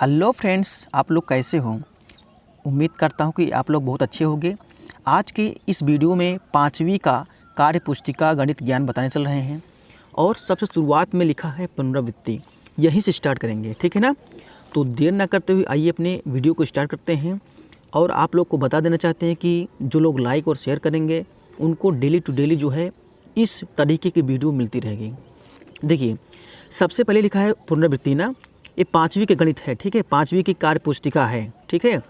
Hello friends, आप लोग कैसे हो। उम्मीद करता हूँ कि आप लोग बहुत अच्छे होंगे। आज के इस वीडियो में 5वीं का कार्य पुस्तिका गणित ज्ञान बताने चल रहे हैं और सबसे शुरुआत में लिखा है पुनरावृत्ति। यहीं से स्टार्ट करेंगे, ठीक है ना। तो देर ना करते हुए आइए अपने वीडियो को स्टार्ट करते हैं। और आप लोग को बता देना चाहते हैं कि जो लोग लाइक और शेयर करेंगे उनको डेली टू डेली जो है इस तरीके की वीडियो मिलती रहेगी। देखिए, सबसे पहले लिखा है पुनरावृत्ति ना, ये 5वीं के गणित है, ठीक है। 5वीं की कार्य पुस्तिका है, ठीक है।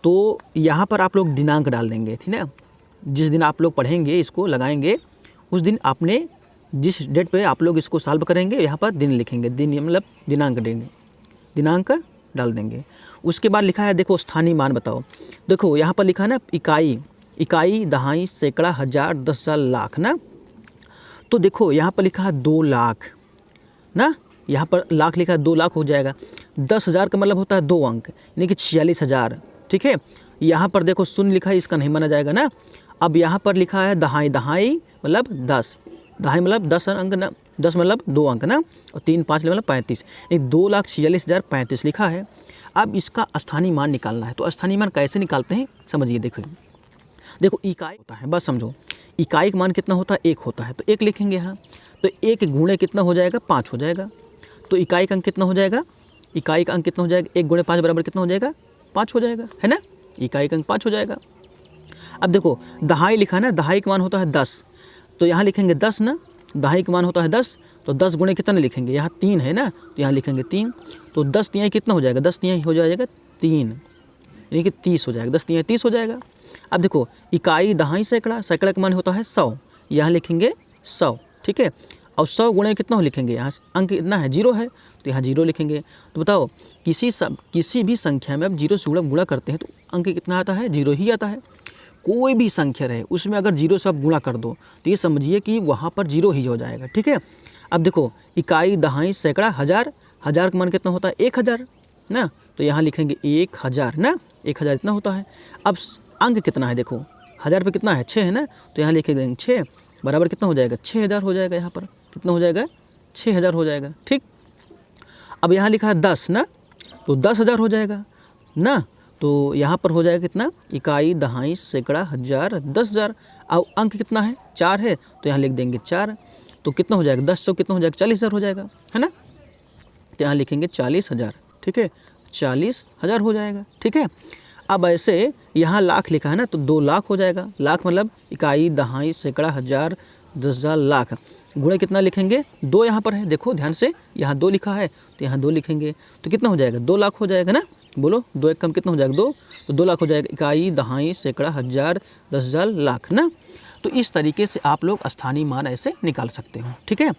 तो यहाँ पर आप लोग दिनांक डाल देंगे, ठीक है। जिस दिन आप लोग पढ़ेंगे, इसको लगाएंगे, उस दिन आपने जिस डेट पे आप लोग इसको सॉल्व करेंगे यहाँ पर दिन लिखेंगे। दिन मतलब दिनांक देंगे, दिनांक डाल देंगे। उसके बाद लिखा है, देखो स्थानीय मान बताओ। देखो यहाँ पर लिखा है ना इकाई, दहाई, सैकड़ा, हज़ार, 10,000, लाख ना। तो देखो यहाँ पर लिखा है 2 लाख ना, यहाँ पर लाख लिखा है, 2 लाख हो जाएगा। 10,000 का मतलब होता है 2 अंक, यानी कि 46,000, ठीक है। यहाँ पर देखो शून्य लिखा है, इसका नहीं माना जाएगा ना। अब यहाँ पर लिखा है दहाई मतलब 10, दहाई मतलब 10 अंक ना, 10 मतलब 2 अंक ना, और 3 5 मतलब 35, यानी 2,46,035 लिखा है। अब इसका स्थानीय मान निकालना है। तो स्थानीय मान कैसे निकालते हैं समझिए। देखो इकाई होता है, बस समझो। इकाई का मान कितना होता है, 1 होता है, तो 1 लिखेंगे यहाँ। तो 1 गुणे कितना हो जाएगा, 5 हो जाएगा। तो इकाई का अंक कितना हो जाएगा, इकाई का अंक कितना हो जाएगा, 1 गुणे 5 बराबर कितना हो जाएगा, 5 हो जाएगा, है ना। इकाई का अंक 5 हो जाएगा। अब देखो दहाई लिखा है ना, दहाई का मान होता है 10, तो यहाँ लिखेंगे 10 ना। दहाई का मान होता है 10, तो 10 गुणे कितना लिखेंगे, यहाँ 3 है ना, तो यहाँ लिखेंगे 3। तो 10 तिहाई कितना हो जाएगा, 10 तिहाई हो जाएगा 3, यानी कि 30 हो जाएगा। 10 तिहाई 30 हो जाएगा। अब देखो इकाई, दहाई, सैकड़ा, सैकड़ा का मान होता है 100, यहाँ लिखेंगे 100, ठीक है। और 100 गुणे कितना हो लिखेंगे, यहाँ अंक इतना है 0 है, तो यहाँ 0 लिखेंगे। तो बताओ किसी भी संख्या में अब 0 से गुणा करते हैं तो अंक कितना आता है, 0 ही आता है। कोई भी संख्या रहे उसमें अगर 0 से आप गुणा कर दो तो ये समझिए कि वहाँ पर 0 ही हो जाएगा, ठीक है। अब देखो इकाई, दहाई, सैकड़ा, हज़ार, हज़ार का मान कितना होता है, 1000 ना, तो यहाँ लिखेंगे 1000 ना, 1000 इतना होता है। अब अंक कितना है, देखो 1000 पे कितना है, 6 है ना, तो यहाँ लिखे देंगे 6 बराबर कितना हो जाएगा, 6000 हो जाएगा। यहाँ पर कितना हो जाएगा, 6000 हो जाएगा, ठीक। अब यहाँ लिखा है 10 ना, तो 10,000 हो जाएगा ना। तो यहाँ पर हो जाएगा कितना, इकाई, दहाई, सैकड़ा, हज़ार, 10,000। अब अंक कितना है, 4 है, तो यहाँ लिख देंगे 4। तो कितना हो जाएगा, 10 कितना हो जाएगा, 40,000 हो जाएगा, है ना। तो यहाँ लिखेंगे 40,000, ठीक है, 40,000 हो जाएगा, ठीक है। अब ऐसे यहाँ लाख लिखा है ना, तो 2 लाख हो जाएगा। लाख मतलब इकाई, दहाई, सैकड़ा, हज़ार, 10,000, लाख। गुणे कितना लिखेंगे, 2 यहाँ पर है, देखो ध्यान से, यहाँ 2 लिखा है, तो यहाँ 2 लिखेंगे। तो कितना हो जाएगा, 2 लाख हो जाएगा ना। बोलो 2 एक कम कितना हो जाएगा, 2, तो 2 लाख हो जाएगा। इकाई, दहाई, सैकड़ा, हज़ार, 10,000, लाख ना। तो इस तरीके से आप लोग स्थानीय मान ऐसे निकाल सकते हो, ठीक है।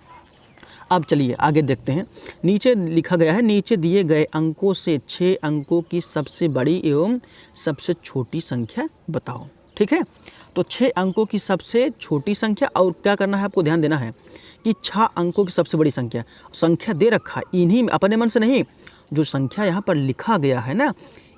अब चलिए आगे देखते हैं। नीचे लिखा गया है, नीचे दिए गए अंकों से 6 अंकों की सबसे बड़ी एवं सबसे छोटी संख्या बताओ, ठीक है। तो 6 अंकों की सबसे छोटी संख्या, और क्या करना है आपको, ध्यान देना है कि 6 अंकों की सबसे बड़ी संख्या दे रखा है, इन्हीं में, अपने मन से नहीं, जो संख्या यहाँ पर लिखा गया है ना,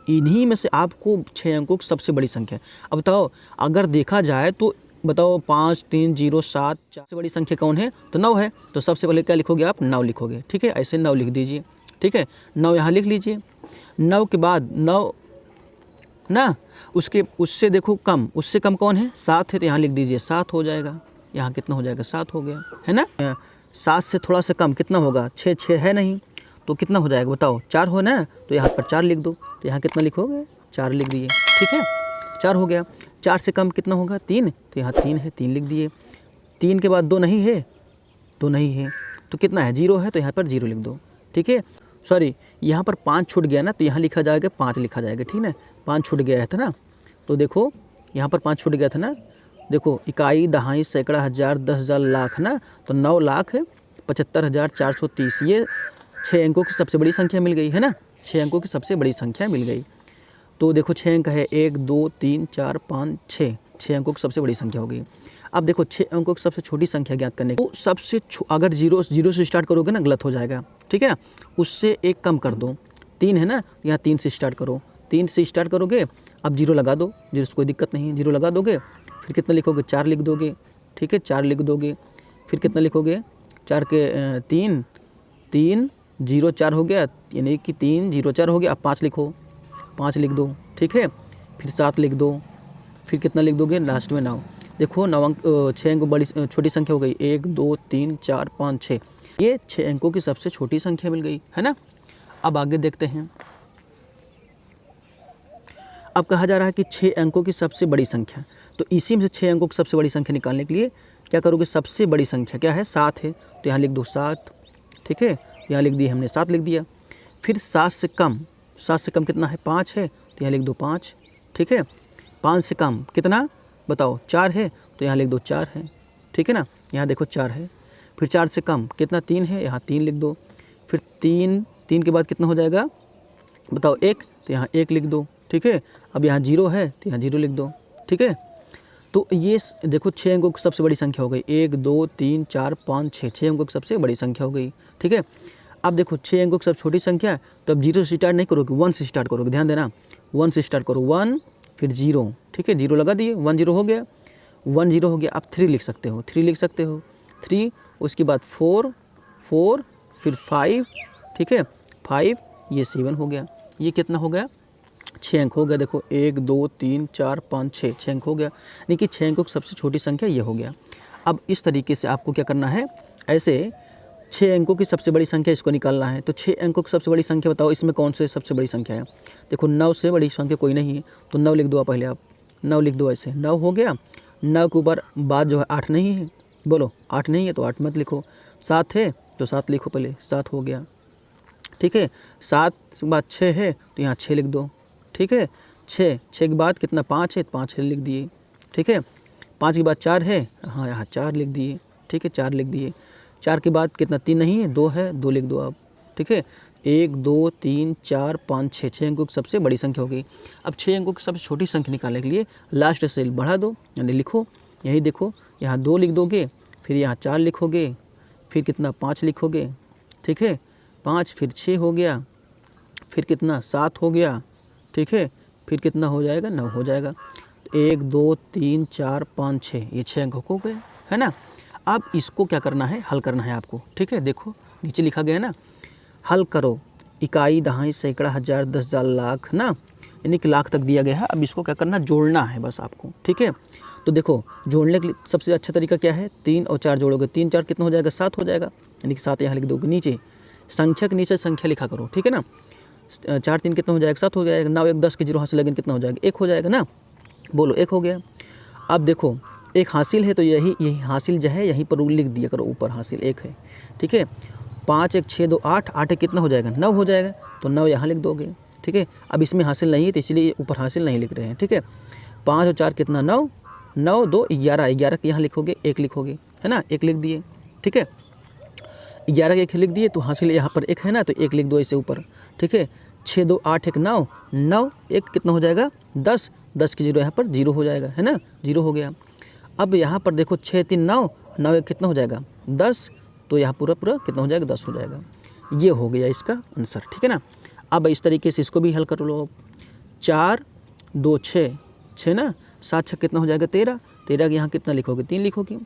इन्हीं में से आपको 6 अंकों की सबसे बड़ी संख्या। अब बताओ, अगर देखा जाए तो बताओ 5 3 0 7 4 से बड़ी संख्या कौन है, तो 9 है। तो सबसे पहले क्या लिखोगे आप, 9 लिखोगे, ठीक है। ऐसे 9 लिख दीजिए, ठीक है। 9 यहाँ लिख लीजिए। 9 के बाद 9 ना, उससे देखो कम, उससे कम कौन है, 7 है, तो यहाँ लिख दीजिए 7 हो जाएगा। यहाँ कितना हो जाएगा, 7 हो गया, है ना। 7 से थोड़ा सा कम कितना होगा, 6 है नहीं, तो कितना हो जाएगा बताओ, 4 हो ना, तो यहाँ पर 4 लिख दो। तो यहाँ कितना लिखोगे, 4 लिख दिए, ठीक है, 4 हो गया। 4 से कम कितना होगा, 3, तो यहाँ 3 है, 3 लिख दिए। 3 के बाद 2 नहीं है, 2 नहीं है, तो कितना है, 0 है, तो यहाँ पर 0 लिख दो, ठीक है। सॉरी, यहाँ पर 5 छूट गया ना, तो यहाँ लिखा जाएगा 5 लिखा जाएगा, ठीक है। 5 छूट गया था ना, तो देखो यहाँ पर 5 छूट गया था ना। देखो इकाई, दहाई, सैकड़ा, हज़ार, 10,000, लाख ना, तो 9,75,430, ये 6 अंकों की सबसे बड़ी संख्या मिल गई, है ना। 6 अंकों की सबसे बड़ी संख्या मिल गई। तो देखो 6 अंक है, 1 2 3 4 5 6 अंकों की सबसे बड़ी संख्या हो गई। अब देखो 6 अंकों की सबसे छोटी संख्या ज्ञात करने की, तो सबसे अगर 0 से स्टार्ट करोगे ना, गलत हो जाएगा, ठीक है ना। उससे 1 कम कर दो, 3 है ना, तो यहाँ 3 से स्टार्ट करो। 3 से स्टार्ट करोगे, अब 0 लगा दो, 0 से कोई दिक्कत नहीं है, 0 लगा दोगे। फिर कितना लिखोगे, 4 लिख दोगे, ठीक है, 4 लिख दोगे। फिर कितना लिखोगे, 4 के 3 3 0 4 हो गया, यानी कि 3 0 4 हो गया। अब 5 लिखो, 5 लिख दो, ठीक है। फिर 7 लिख दो, फिर कितना लिख दोगे लास्ट में 9। देखो 9 अंक 6 अंक बड़ी छोटी संख्या हो गई, 1 2 3 4 5 6, ये 6 अंकों की सबसे छोटी संख्या मिल गई, है ना। अब आगे देखते हैं। अब कहा जा रहा है कि 6 अंकों की सबसे बड़ी संख्या, तो इसी में से 6 अंकों की सबसे बड़ी संख्या निकालने के लिए क्या करोगे, सबसे बड़ी संख्या क्या है, 7 है, तो यहाँ लिख दो 7, ठीक है। यहाँ लिख दिया हमने, 7 लिख दिया। फिर 7 से कम कितना है, 5 है, तो यहाँ लिख दो 5, ठीक है। 5 से कम कितना बताओ, 4 है, तो यहाँ लिख दो 4 है, ठीक है ना। यहाँ देखो 4 है। फिर 4 से कम कितना, 3 है, यहाँ 3 लिख दो। फिर 3 के बाद कितना हो जाएगा बताओ, 1, तो यहाँ 1 लिख दो, ठीक है। अब यहाँ 0 है, तो यहाँ 0 लिख दो, ठीक है। तो ये देखो 6 अंकों की सबसे बड़ी संख्या हो गई, 1 2 3 4 5 6, 6 अंकों की सबसे बड़ी संख्या हो गई, ठीक है। अब देखो 6 अंकों की सबसे छोटी संख्या है, तो अब 0 से स्टार्ट नहीं करोगे, 1 से स्टार्ट करोगे, ध्यान देना, 1 से स्टार्ट करो, 1 फिर 0, ठीक है। 0 लगा दिए, 1 0 हो गया, 1 0 हो गया। अब 3 लिख सकते हो, 3 लिख सकते हो, 3, उसके बाद 4 फिर 5, ठीक है, 5, ये 7 हो गया। ये कितना हो गया, 6 अंक हो गया। देखो 1 2 3 4 5 6 अंक हो गया, यानी कि 6 अंकों की सबसे छोटी संख्या ये हो गया। अब इस तरीके से आपको क्या करना है, ऐसे 6 अंकों की सबसे बड़ी संख्या इसको निकालना है। तो 6 अंकों की सबसे बड़ी संख्या बताओ, इसमें कौन से सबसे बड़ी संख्या है। देखो 9 से बड़ी संख्या कोई नहीं है, तो 9 लिख दो पहले आप, 9 लिख दो, ऐसे 9 हो गया। 9 के ऊपर बाद जो है 8 नहीं है, बोलो 8 नहीं है, तो 8 मत लिखो। 7 है तो 7 लिखो पहले, 7 हो गया, ठीक है। 7 के बाद 6 है, तो यहाँ 6 लिख दो, ठीक है। 6 के बाद कितना, 5 है, 5 लिख दिए, ठीक है। 5 के बाद 4 है, हाँ यहाँ 4 लिख दिए, ठीक है, 4 लिख दिए। 4 के बाद कितना, 3 नहीं है, 2 है, 2 लिख दो आप, ठीक है। 1 2 3 4 5 6, 6 अंकों की सबसे बड़ी संख्या हो गई। अब 6 अंकों की सबसे छोटी संख्या निकालने के लिए लास्ट से बढ़ा दो, यानी लिखो, यही देखो, यहाँ 2 लिख दोगे, फिर यहाँ 4 लिखोगे, फिर कितना 5 लिखोगे, ठीक है। 5 फिर 6 हो गया, फिर कितना 7 हो गया, ठीक है। फिर कितना हो जाएगा, 9 हो जाएगा। 1 2 3 4 5 6, ये 6 अंक हो गए, है ना। अब इसको क्या करना है, हल करना है आपको, ठीक है। देखो नीचे लिखा गया है ना, हल करो, इकाई दहाई सैकड़ा हज़ार 10,000 लाख ना, यानी कि लाख तक दिया गया है। अब इसको क्या करना, जोड़ना है बस आपको, ठीक है। तो देखो जोड़ने के लिए सबसे अच्छा तरीका क्या है, 3 और 4 जोड़ोगे, 3 4 कितना हो जाएगा, 7 हो जाएगा, यानी कि 7 यहाँ लिख दोगे। नीचे संख्या के नीचे संख्या लिखा करो, ठीक है ना। 4 3 कितना हो जाएगा, 7 हो जाएगा। 9 1 10 के 0 हासिल लगेंगे, कितना हो जाएगा, 1 हो जाएगा ना, बोलो 1 हो गया। अब देखो एक हासिल है, तो यही हासिल जो है यहीं पर लिख दिया करो, ऊपर हासिल 1 है, ठीक है। 5 1 6 2 8, 8 1 कितना हो जाएगा, 9 हो जाएगा, तो 9 यहाँ लिख दोगे, ठीक है। अब इसमें हासिल नहीं है, तो इसलिए ऊपर हासिल नहीं लिख रहे हैं, ठीक है। 5 और 4 कितना, 9, 9 2 11, 11 के यहाँ लिखोगे, 1 लिखोगे, है ना, 1 लिख दिए, ठीक है। 11 के 1 लिख दिए, तो हासिल यहाँ पर 1 है ना, तो 1 लिख दो ऐसे ऊपर, ठीक है। 6 2 8 1 9, 9 1 कितना हो जाएगा, 10, 10 के 0 यहाँ पर 0 हो जाएगा, है ना, 0 हो गया। अब यहाँ पर देखो 6 3 9, 9 1 कितना हो जाएगा, 10, तो यहाँ पूरा कितना हो जाएगा, 10 हो जाएगा। ये हो गया इसका आंसर, ठीक है ना। अब इस तरीके से इसको भी हल कर लो। 4 2 6, 6 ना, 7 6 कितना हो जाएगा, 13, 13 के यहाँ कितना लिखोगे, 3 लिखोगे।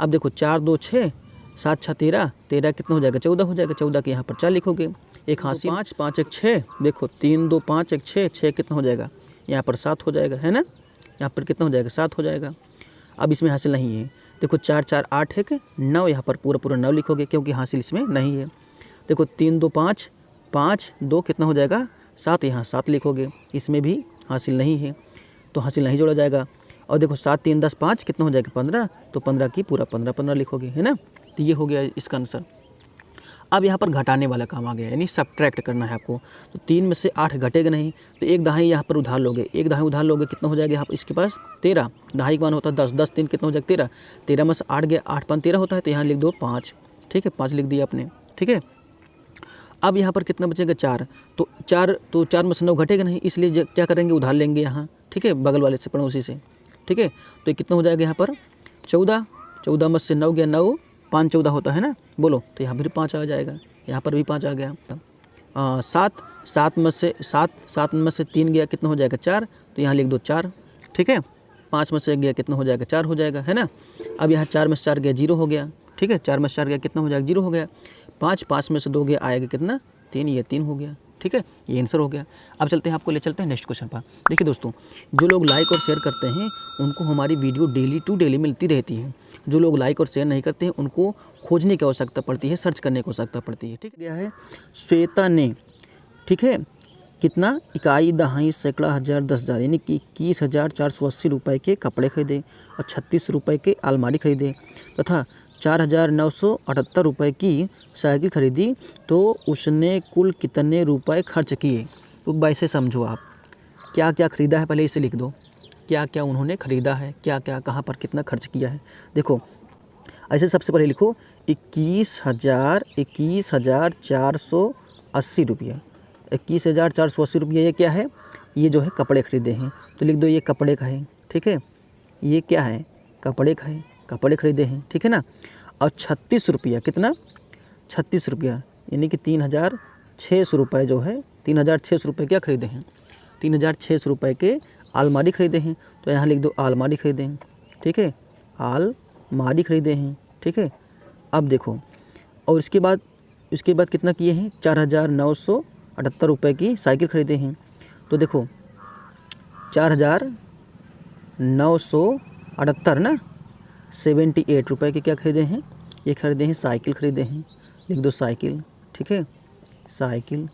अब देखो 4 2 6, 7 6 13, 13 कितना हो जाएगा, 14 हो जाएगा, 14 के यहाँ पर 4 लिखोगे। एक हासिल 5 5 1 6, देखो 3 2 5 1 6, 6 कितना हो जाएगा, यहाँ पर 7 हो जाएगा, है ना, यहाँ पर कितना हो जाएगा, 7 हो जाएगा। अब इसमें हासिल नहीं है, देखो 4 4 8 1 9, यहाँ पर पूरा 9 लिखोगे, क्योंकि हासिल इसमें नहीं है। देखो 3 2 5 5 2 कितना हो जाएगा, 7, यहाँ 7 लिखोगे, इसमें भी हासिल नहीं है, तो हासिल नहीं जोड़ा जाएगा। और देखो 7 3 10 5 कितना हो जाएगा, 15, तो 15 की पूरा 15 लिखोगे, है ना। तो ये हो गया इसका आंसर। अब यहाँ पर घटाने वाला काम आ गया, यानी सब्ट्रैक्ट करना है आपको। तो 3 में से 8 घटेगा नहीं, तो एक दहाई यहाँ पर उधार लोगे, एक दहाई उधार लोगे, कितना हो जाएगा यहाँ पर इसके पास 13, दहाई का मान होता है 10, 10 3 कितना हो जाएगा 13, 13 में से 8 गया, 8 5 13 होता है, तो यहाँ लिख दो 5, ठीक है, 5 लिख दिया आपने, ठीक है। अब यहाँ पर कितना बचेगा, 4, तो 4 में से 9 घटेगा नहीं, इसलिए क्या करेंगे, उधार लेंगे यहाँ, ठीक है, बगल वाले से, पड़ोसी से, ठीक है। तो कितना हो जाएगा यहाँ पर 14, 14 में से 9 गया, 9 5 14 होता है ना, बोलो, तो यहाँ भी 5 आ जाएगा, यहाँ पर भी 5 आ गया। 7 में से 3 गया, कितना हो जाएगा 4, तो यहाँ लिख दो 4, ठीक है। 5 में से गया, कितना हो जाएगा 4 हो जाएगा, है ना। अब यहाँ 4 में से 4 गया, 0 हो गया, ठीक है, 4 में से 4 गया, कितना हो जाएगा 0 हो गया। 5, 5 में से 2 गया, आएगा कितना 3, ये 3 हो गया। ठीक है, ये आंसर हो गया। अब चलते हैं, आपको ले चलते हैं नेक्स्ट क्वेश्चन पर। देखिए दोस्तों, जो लोग लाइक और शेयर करते हैं उनको हमारी वीडियो डेली टू डेली मिलती रहती है। जो लोग लाइक और शेयर नहीं करते हैं उनको खोजने की आवश्यकता पड़ती है, सर्च करने की आवश्यकता पड़ती है। ठीक है, है श्वेता ने, ठीक है, कितना इकाई, दहाई, सैकड़ा, हज़ार, 10,000 यानी कि 21,480 रुपये के कपड़े खरीदे और 36 रुपये के अलमारी खरीदे तथा 4,978 रुपये की साइकिल खरीदी, तो उसने कुल कितने रुपए खर्च किए। तो वैसे समझो आप, क्या क्या खरीदा है पहले इसे लिख दो, क्या क्या उन्होंने खरीदा है, क्या क्या कहाँ पर कितना खर्च किया है। देखो ऐसे सबसे पहले लिखो 21,480 रुपये। 21,480 रुपये ये क्या है, ये जो है कपड़े खरीदे हैं, तो लिख दो ये कपड़े का है। ठीक है, ये क्या है, कपड़े का है, कपड़े खरीदे हैं। ठीक है ना। और 36 रुपया, कितना 36 रुपया यानी कि 3,600 रुपये जो है, 3,600 रुपये क्या खरीदे हैं, 3,600 रुपये के अलमारी खरीदे हैं, तो यहाँ लिख दो अलमारी खरीदे हैं। ठीक है, अलमारी खरीदे हैं। ठीक है, अब देखो, और इसके बाद कितना किए हैं, 4,978 रुपये की साइकिल खरीदे हैं। तो देखो 4,978 ना, 78 रुपये के क्या खरीदे हैं, ये खरीदे हैं साइकिल खरीदे हैं, लिख दो साइकिल। ठीक है, साइकिल,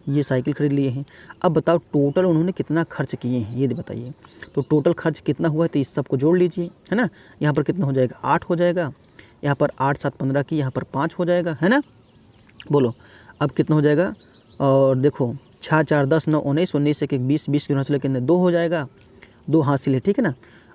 ये साइकिल खरीद लिए हैं। अब बताओ टोटल उन्होंने कितना खर्च किए हैं, ये बताइए। तो टोटल खर्च कितना हुआ है, तो इस सब को जोड़ लीजिए, है ना। यहाँ पर कितना हो जाएगा, 8 हो जाएगा, यहाँ पर 8, 7, 15 की, यहाँ पर 5 हो जाएगा, है ना। बोलो अब कितना हो जाएगा, और देखो 6, 4, 10, 9, 19, 19 से 20, 20 के हासिल कितने 2 हो जाएगा, 2 हासिल है। ठीक है ना।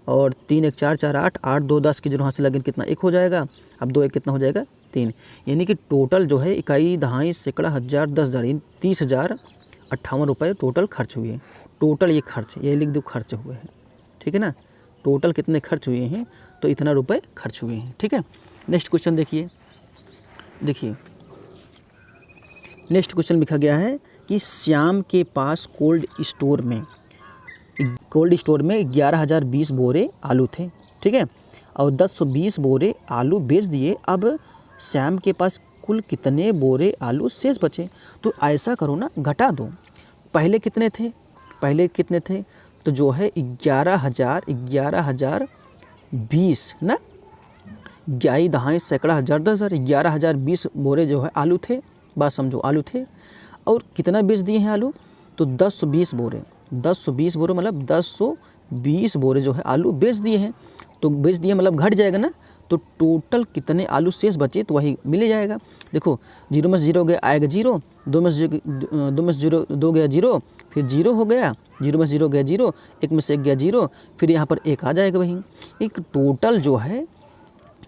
और 3, 1, 4, 4, 8, 8, 2, 10 की जो हासिल लगे कितना 1 हो जाएगा। अब 2, 1 कितना हो जाएगा 3, यानी कि टोटल जो है इकाई, दहाई, सैकड़ा, हज़ार, 10,000 30,058 रुपये टोटल खर्च हुए। टोटल ये खर्च, ये लिख दो खर्च हुए हैं। ठीक है ना, टोटल कितने खर्च हुए हैं, तो इतना रुपए खर्च हुए हैं। ठीक है, नेक्स्ट क्वेश्चन देखिए नेक्स्ट क्वेश्चन लिखा गया है कि श्याम के पास कोल्ड स्टोर में 11,020 बोरे आलू थे। ठीक है, और 1020 बोरे आलू बेच दिए। अब श्याम के पास कुल कितने बोरे आलू शेष बचे। तो ऐसा करो ना, घटा दो, पहले कितने थे, तो जो है 11,020 ना, 11 दहाई सैकड़ा, हज़ार, 10,000, 11,020 बोरे जो है आलू थे, बात समझो आलू थे। और कितना बेच दिए हैं आलू, तो 1020 बोरे, 1020 बोरे मतलब 1020 बोरे जो है आलू बेच दिए हैं। तो बेच दिए मतलब घट जाएगा ना, तो टोटल कितने आलू शेष बचे, तो वही मिल जाएगा। देखो 0 में से 0 गया, आएगा 0, 2 में से 0 2 गया 0, फिर 0 हो गया, 0 में से 0 गया 0, 1 में से 1 गया 0, फिर यहाँ पर 1 आ जाएगा। वही एक टोटल जो है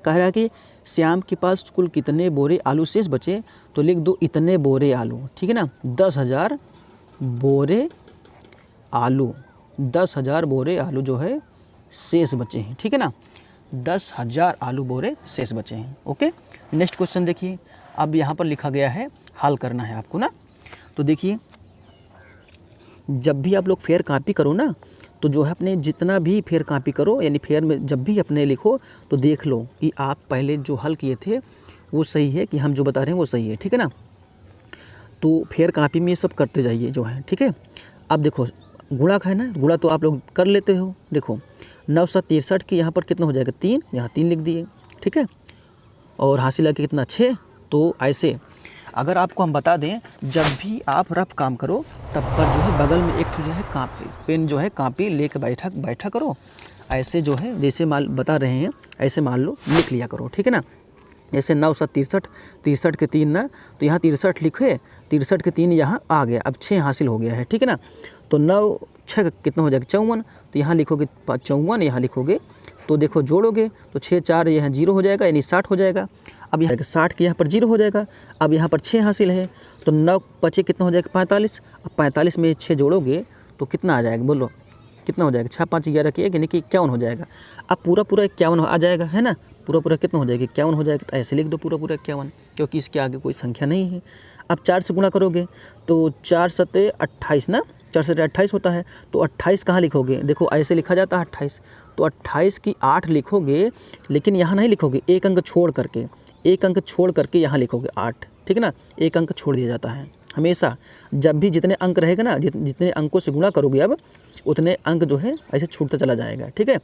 कह रहा है कि श्याम के पास कुल कितने बोरे आलू शेष बचे, तो लिख दो इतने बोरे आलू। ठीक है ना, 10,000 बोरे आलू, 10,000 बोरे आलू जो है शेष बचे हैं। ठीक है ना, 10,000 आलू बोरे शेष बचे हैं। ओके, नेक्स्ट क्वेश्चन देखिए। अब यहाँ पर लिखा गया है, हल करना है आपको ना। तो देखिए, जब भी आप लोग फेयर कॉपी करो ना, तो जो है अपने जितना भी फेयर कॉपी करो, यानी फेयर में जब भी अपने लिखो, तो देख लो कि आप पहले जो हल किए थे वो सही है कि हम जो बता रहे हैं वो सही है। ठीक है ना, तो फेयर कॉपी में ये सब करते जाइए जो है। ठीक है, अब देखो गुणा का है ना, गुणा तो आप लोग कर लेते हो। देखो 963 की यहाँ पर कितना हो जाएगा 3, यहाँ 3 लिख दिए। ठीक है, और हासिल आके कितना 6। तो ऐसे अगर आपको हम बता दें, जब भी आप रफ काम करो तब पर जो है बगल में एक जो है कापी, पेन जो है कापी लेके बैठा करो। ऐसे जो है जैसे मान बता रहे हैं ऐसे मान लो लिख लिया करो। ठीक है ना, जैसे 963, 63 के 3 ना, तो यहाँ 63 लिखे, 63 के 3 यहाँ आ गया, अब 6 हासिल हो गया है। ठीक है ना, तो 9 6 कितना हो जाएगा 54, तो यहाँ लिखोगे 54, यहाँ लिखोगे, तो देखो जोड़ोगे तो 6 4 यहाँ 0 हो जाएगा, यानी 60 हो जाएगा। अब यहाँ 60 के यहाँ पर 0 हो जाएगा। अब यहाँ पर 6 हासिल है, तो 9 5 कितना हो जाएगा 45। अब 45 में 6 जोड़ोगे तो कितना आ जाएगा, बोलो कितना हो जाएगा, 6 5 11 की 1 यानी कि 51 हो जाएगा। अब पूरा 51 आ जाएगा, है ना, पूरा कितना हो जाएगा 51 हो जाएगा। तो ऐसे लिख दो पूरा 51, क्योंकि इसके आगे कोई संख्या नहीं है। अब 4 से गुणा करोगे तो 4 7 28 ना, 4 से 28 होता है। तो 28 कहाँ लिखोगे, देखो ऐसे लिखा जाता है 28, तो 28 की 8 लिखोगे, लेकिन यहाँ नहीं लिखोगे, एक अंक छोड़ करके, एक अंक छोड़ करके यहाँ लिखोगे 8, ठीक है ना, एक अंक छोड़ दिया जाता है हमेशा। जब भी जितने अंक रहेगा ना, जितने अंकों से गुणा करोगे अब उतने अंक जो है ऐसे छूटता चला जाएगा, ठीक है।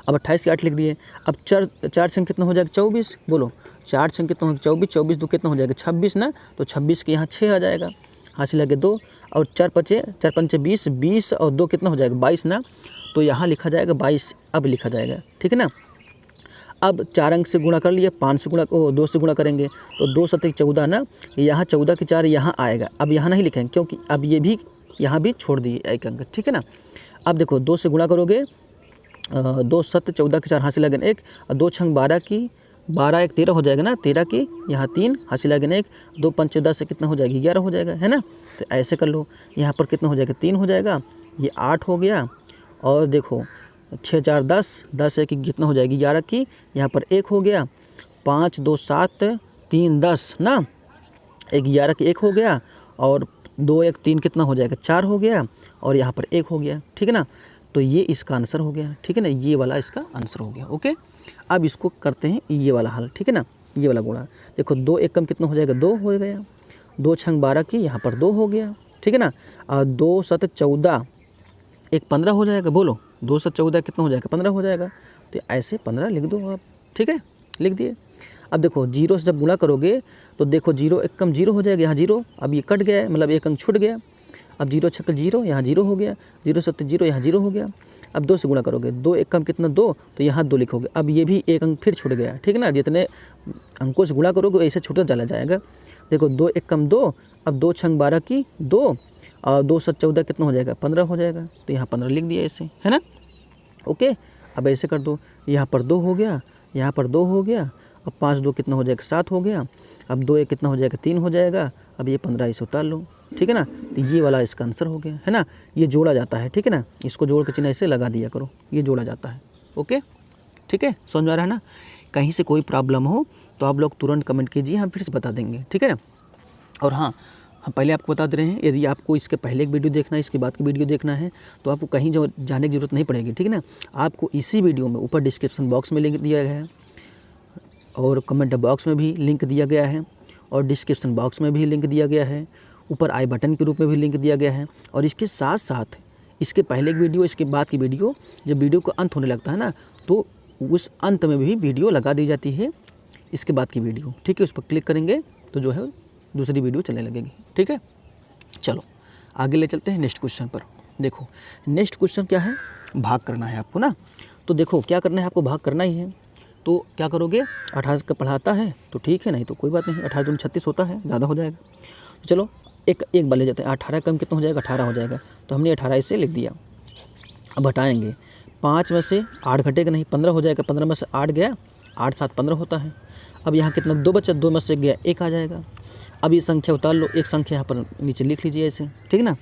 अब 28 के 8 लिख दिए। अब 4 से कितना हो जाएगा 24, बोलो 4 से कितना हो 24, 24 दो कितना हो जाएगा 26 ना, तो 26 के यहाँ 6 आ जाएगा, हासिल लगे 2, और 4 पंचे 20, 20 और 2 कितना हो जाएगा 22 ना, तो यहाँ लिखा जाएगा 22 अब लिखा जाएगा, ठीक है ना। अब 4 अंक से गुणा कर लिए, 5 से गुणा 2 से गुणा करेंगे तो 2 7 14 ना, यहाँ 14 के 4 यहाँ आएगा। अब यहाँ नहीं लिखेंगे क्योंकि अब ये भी यहाँ भी छोड़ दिए एक अंक, ठीक है ना। अब देखो 2 से गुणा करोगे, 2 7 14 के 4 हासिल लगन 1, और 2 6 12 की 12 1 13 हो जाएगा ना, 13 की यहाँ 3 हासिल लगन 1, 2 5 10 से कितना हो जाएगा 11 हो जाएगा, है ना। तो ऐसे कर लो, यहाँ पर कितना हो जाएगा 3 हो जाएगा, ये 8 हो गया, और देखो 6 4 10, 10 है कि कितना हो जाएगी 11 की, यहाँ पर 1 हो गया, 5 2 7 3 10 ना, 11 की 1 हो गया, और 2 1 3 कितना हो जाएगा 4 हो गया, और यहाँ पर 1 हो गया, ठीक है ना। तो ये इसका आंसर हो गया, ठीक है ना, ये वाला इसका आंसर हो गया। ओके, अब इसको करते हैं ये वाला हल, ठीक है ना, ये वाला गुणा। देखो 2 1 कम कितना हो जाएगा 2 हो गया, 2 6 12 की यहाँ पर 2 हो गया, ठीक है ना, और 2 7 14 1 15 हो जाएगा, बोलो 2 7 14 कितना हो जाएगा 15 हो जाएगा, तो ऐसे 15 लिख दो आप, ठीक है, लिख दिए। अब देखो 0 से जब गुणा करोगे तो देखो 0 1 कम 0 हो जाएगा, यहाँ 0, अब ये कट गया है, मतलब एक अंक छूट गया। अब 0 6 0, यहाँ 0 हो गया, 0 7 0, यहाँ 0 हो गया। अब 2 से गुणा करोगे, 2 1 कम कितना 2, तो यहाँ 2 लिखोगे। अब ये भी एक अंक फिर छूट गया, ठीक है ना, जितने अंकों से गुणा करोगे ऐसे छूटता चला जाएगा। देखो 2 1 कम 2, अब 2 6 12 की 2, और 2 7 14 कितना हो जाएगा 15 हो जाएगा, तो यहाँ 15 लिख दिया ऐसे, है ना। ओके, अब ऐसे कर दो, यहाँ पर 2 हो गया, यहाँ पर 2 हो गया, अब 5 2 कितना हो जाएगा 7 हो गया, अब 2 1 कितना हो जाएगा 3 हो जाएगा, अब ये 15 इसे उतार लो, ठीक है ना। तो ये वाला इसका आंसर हो गया, है ना। ये जोड़ा जाता है, ठीक है ना, इसको जोड़ के चिन्ह ऐसे लगा दिया करो, ये जोड़ा जाता है। ओके, ठीक है, समझ में आ रहा है ना। कहीं से कोई प्रॉब्लम हो तो आप लोग तुरंत कमेंट कीजिए, हम फिर से बता देंगे, ठीक है ना। और हाँ, हम पहले आपको बता दे रहे हैं, यदि आपको इसके पहले एक वीडियो देखना है, इसके बाद की वीडियो देखना है, तो आपको कहीं जो जाने की ज़रूरत नहीं पड़ेगी, ठीक है ना। आपको इसी वीडियो में ऊपर डिस्क्रिप्शन बॉक्स में लिंक दिया गया है, और कमेंट बॉक्स में भी लिंक दिया गया है, और डिस्क्रिप्शन बॉक्स में भी लिंक दिया गया है, ऊपर आई बटन के रूप में भी लिंक दिया गया है। और इसके साथ साथ इसके पहले की वीडियो, इसके बाद की वीडियो, जब वीडियो का अंत होने लगता है ना, तो उस अंत में भी वीडियो लगा दी जाती है, इसके बाद की वीडियो, ठीक है। उस पर क्लिक करेंगे तो जो है दूसरी वीडियो चलने लगेगी, ठीक है। चलो आगे ले चलते हैं नेक्स्ट क्वेश्चन पर। देखो नेक्स्ट क्वेश्चन क्या है, भाग करना है आपको ना। तो देखो क्या करना है आपको, भाग करना ही है। तो क्या करोगे, 18 का पढ़ाता है तो ठीक है, नहीं तो कोई बात नहीं, 18 दूनी 36 होता है, ज़्यादा हो जाएगा। तो चलो एक बार ले जाते हैं, 18 कम कितना हो जाएगा 18 हो जाएगा, तो हमने 18 इसे लिख दिया। अब हटाएंगे, 5 में से 8 घटेगा नहीं, 15 हो जाएगा, 15 में से 8 गया, 8 7 15 होता है। अब यहाँ कितना 2 बचा, 2 में से गया 1 आ जाएगा। अब ये संख्या उतार लो, एक संख्या यहाँ पर नीचे लिख लीजिए ऐसे, ठीक है ना।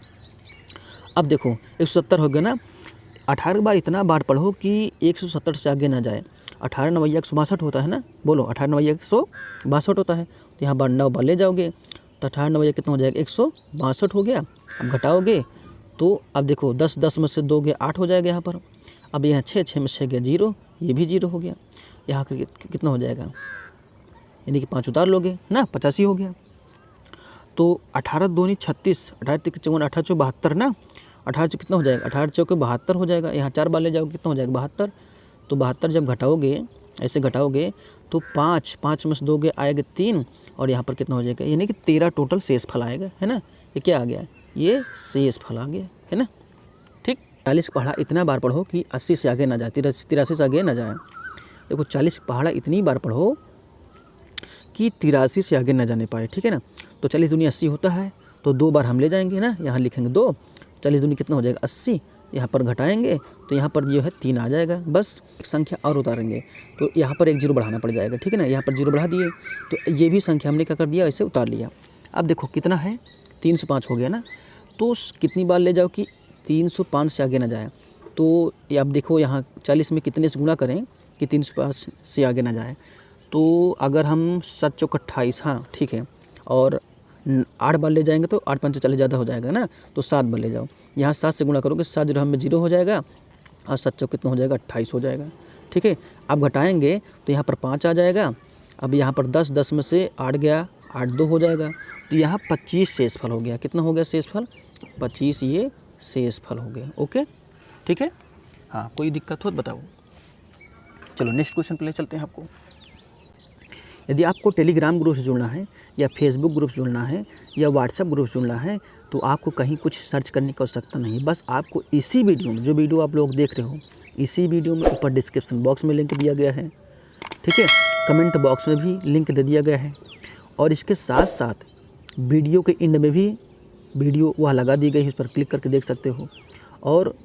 अब देखो 170 हो गया ना, 18 बार इतना बार पढ़ो कि 170 से आगे ना जाए। 18 9 162 होता है ना, बोलो 18 9 162 होता है, तो यहाँ बार 9 बार ले जाओगे तो 18 9 कितना हो जाएगा 162 हो गया। अब घटाओगे तो अब देखो 10 10 में से 2 गया 8 हो जाएगा यहाँ पर। अब यहाँ 6 6 में से गया 0, ये भी 0 हो गया। यहाँ कितना हो जाएगा, यानी कि 5 उतार लोगे ना, 85 हो गया। तो 18 दूनी 36, 18 3 54, 18 चौक 72 ना, 18 चौक कितना हो जाएगा, 18 चौक 72 हो जाएगा। यहाँ 4 बार ले जाओगे कितना हो जाएगा 72। तो 72 जब घटाओगे, ऐसे घटाओगे तो 5 में से 2 आएगा 3, और यहाँ पर कितना हो जाएगा, यानी कि 13 टोटल शेष फल आएगा, है ना। ये क्या आ गया, ये शेष फल आ गया, है ना। ठीक, 40 पहाड़ा इतना बार पढ़ो कि 80 से आगे ना जाए, 83 से आगे ना जाए। देखो 40 पहाड़ा इतनी बार पढ़ो कि 83 से आगे ना जाने पाए, ठीक है ना। तो 40 दूनी 80 होता है, तो 2 बार हम ले जाएंगे ना, यहाँ लिखेंगे 2, 40 दूनी कितना हो जाएगा 80, यहाँ पर घटाएंगे तो यहाँ पर जो है 3 आ जाएगा। बस एक संख्या और उतारेंगे तो यहाँ पर एक 0 बढ़ाना पड़ जाएगा, ठीक है ना। यहाँ पर 0 बढ़ा दिए तो ये भी संख्या हमने क्या कर दिया, ऐसे उतार लिया। अब देखो कितना है, 305 हो गया ना। तो कितनी बार ले जाओ कि 305 से आगे ना जाए। तो ये आप देखो यहाँ 40 में कितने से गुणा करें कि 305 से आगे ना जाए। तो अगर हम 7 चौक 28, हाँ ठीक है, और 8 बार ले जाएंगे तो 8 5 40 ज़्यादा हो जाएगा ना, तो 7 बार ले जाओ। यहाँ 7 से गुणा करोगे, 7 0 में 0 हो जाएगा, और 7 चौक कितना हो जाएगा 28 हो जाएगा, ठीक है। अब घटाएंगे तो यहाँ पर 5 आ जाएगा, अब यहाँ पर 10, 10 में से 8 गया, 8 2 हो जाएगा, तो यहाँ 25 शेषफल हो गया। कितना हो गया शेषफल? 25 ये शेषफल हो गया। ओके, ठीक है। हाँ, कोई दिक्कत हो तो बताओ। चलो नेक्स्ट क्वेश्चन पे ले चलते हैं आपको। यदि आपको टेलीग्राम ग्रुप से जुड़ना है या फेसबुक ग्रुप से जुड़ना है या व्हाट्सएप ग्रुप से जुड़ना है तो आपको कहीं कुछ सर्च करने की आवश्यकता नहीं। बस आपको इसी वीडियो में, जो वीडियो आप लोग देख रहे हो, इसी वीडियो में ऊपर डिस्क्रिप्शन बॉक्स में लिंक दिया गया है, ठीक है। कमेंट बॉक्स में भी लिंक दे दिया गया है, और इसके साथ साथ वीडियो के एंड में भी वीडियो वह लगा दी गई है, उस पर क्लिक करके देख सकते हो। और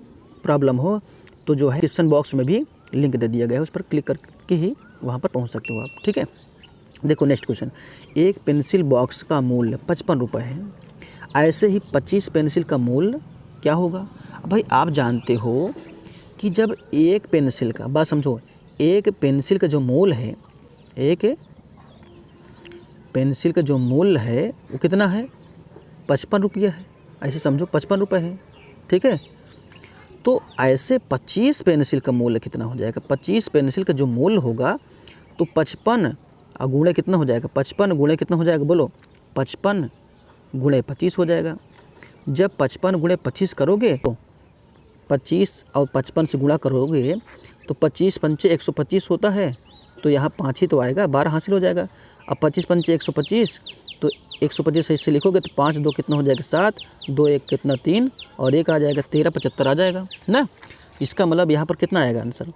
प्रॉब्लम हो तो जो है डिस्क्रिप्शन बॉक्स में भी लिंक दे दिया गया है, उस पर क्लिक करके ही वहाँ पर पहुँच सकते हो आप, ठीक है। देखो नेक्स्ट क्वेश्चन, एक पेंसिल बॉक्स का मूल्य 55 रुपये है, ऐसे ही 25 पेंसिल का मूल्य क्या होगा? भाई आप जानते हो कि जब एक पेंसिल का, बात समझो, एक पेंसिल का जो मूल्य है, एक पेंसिल का जो मूल्य है वो कितना है? 55 रुपया है, ऐसे समझो 55 रुपये है, ठीक है। तो ऐसे 25 पेंसिल का मूल्य कितना हो जाएगा? 25 पेंसिल का जो मूल्य होगा तो 55 गुणे कितना हो जाएगा? 55 गुणे कितना हो जाएगा बोलो? 55 गुणे 25 हो जाएगा। जब 55 गुणे 25 करोगे तो 25 और 55 से गुणा करोगे तो 25 पंचे 125 होता है, तो यहाँ 5 ही तो आएगा, 12 हासिल हो जाएगा। अब 25 पंचे 125, तो 125 ऐसे लिखोगे तो 5 2 कितना हो जाएगा? 7, 2 1 कितना 3, और 1 आ जाएगा 13, 75 आ जाएगा ना। इसका मतलब यहाँ पर कितना आएगा आंसर?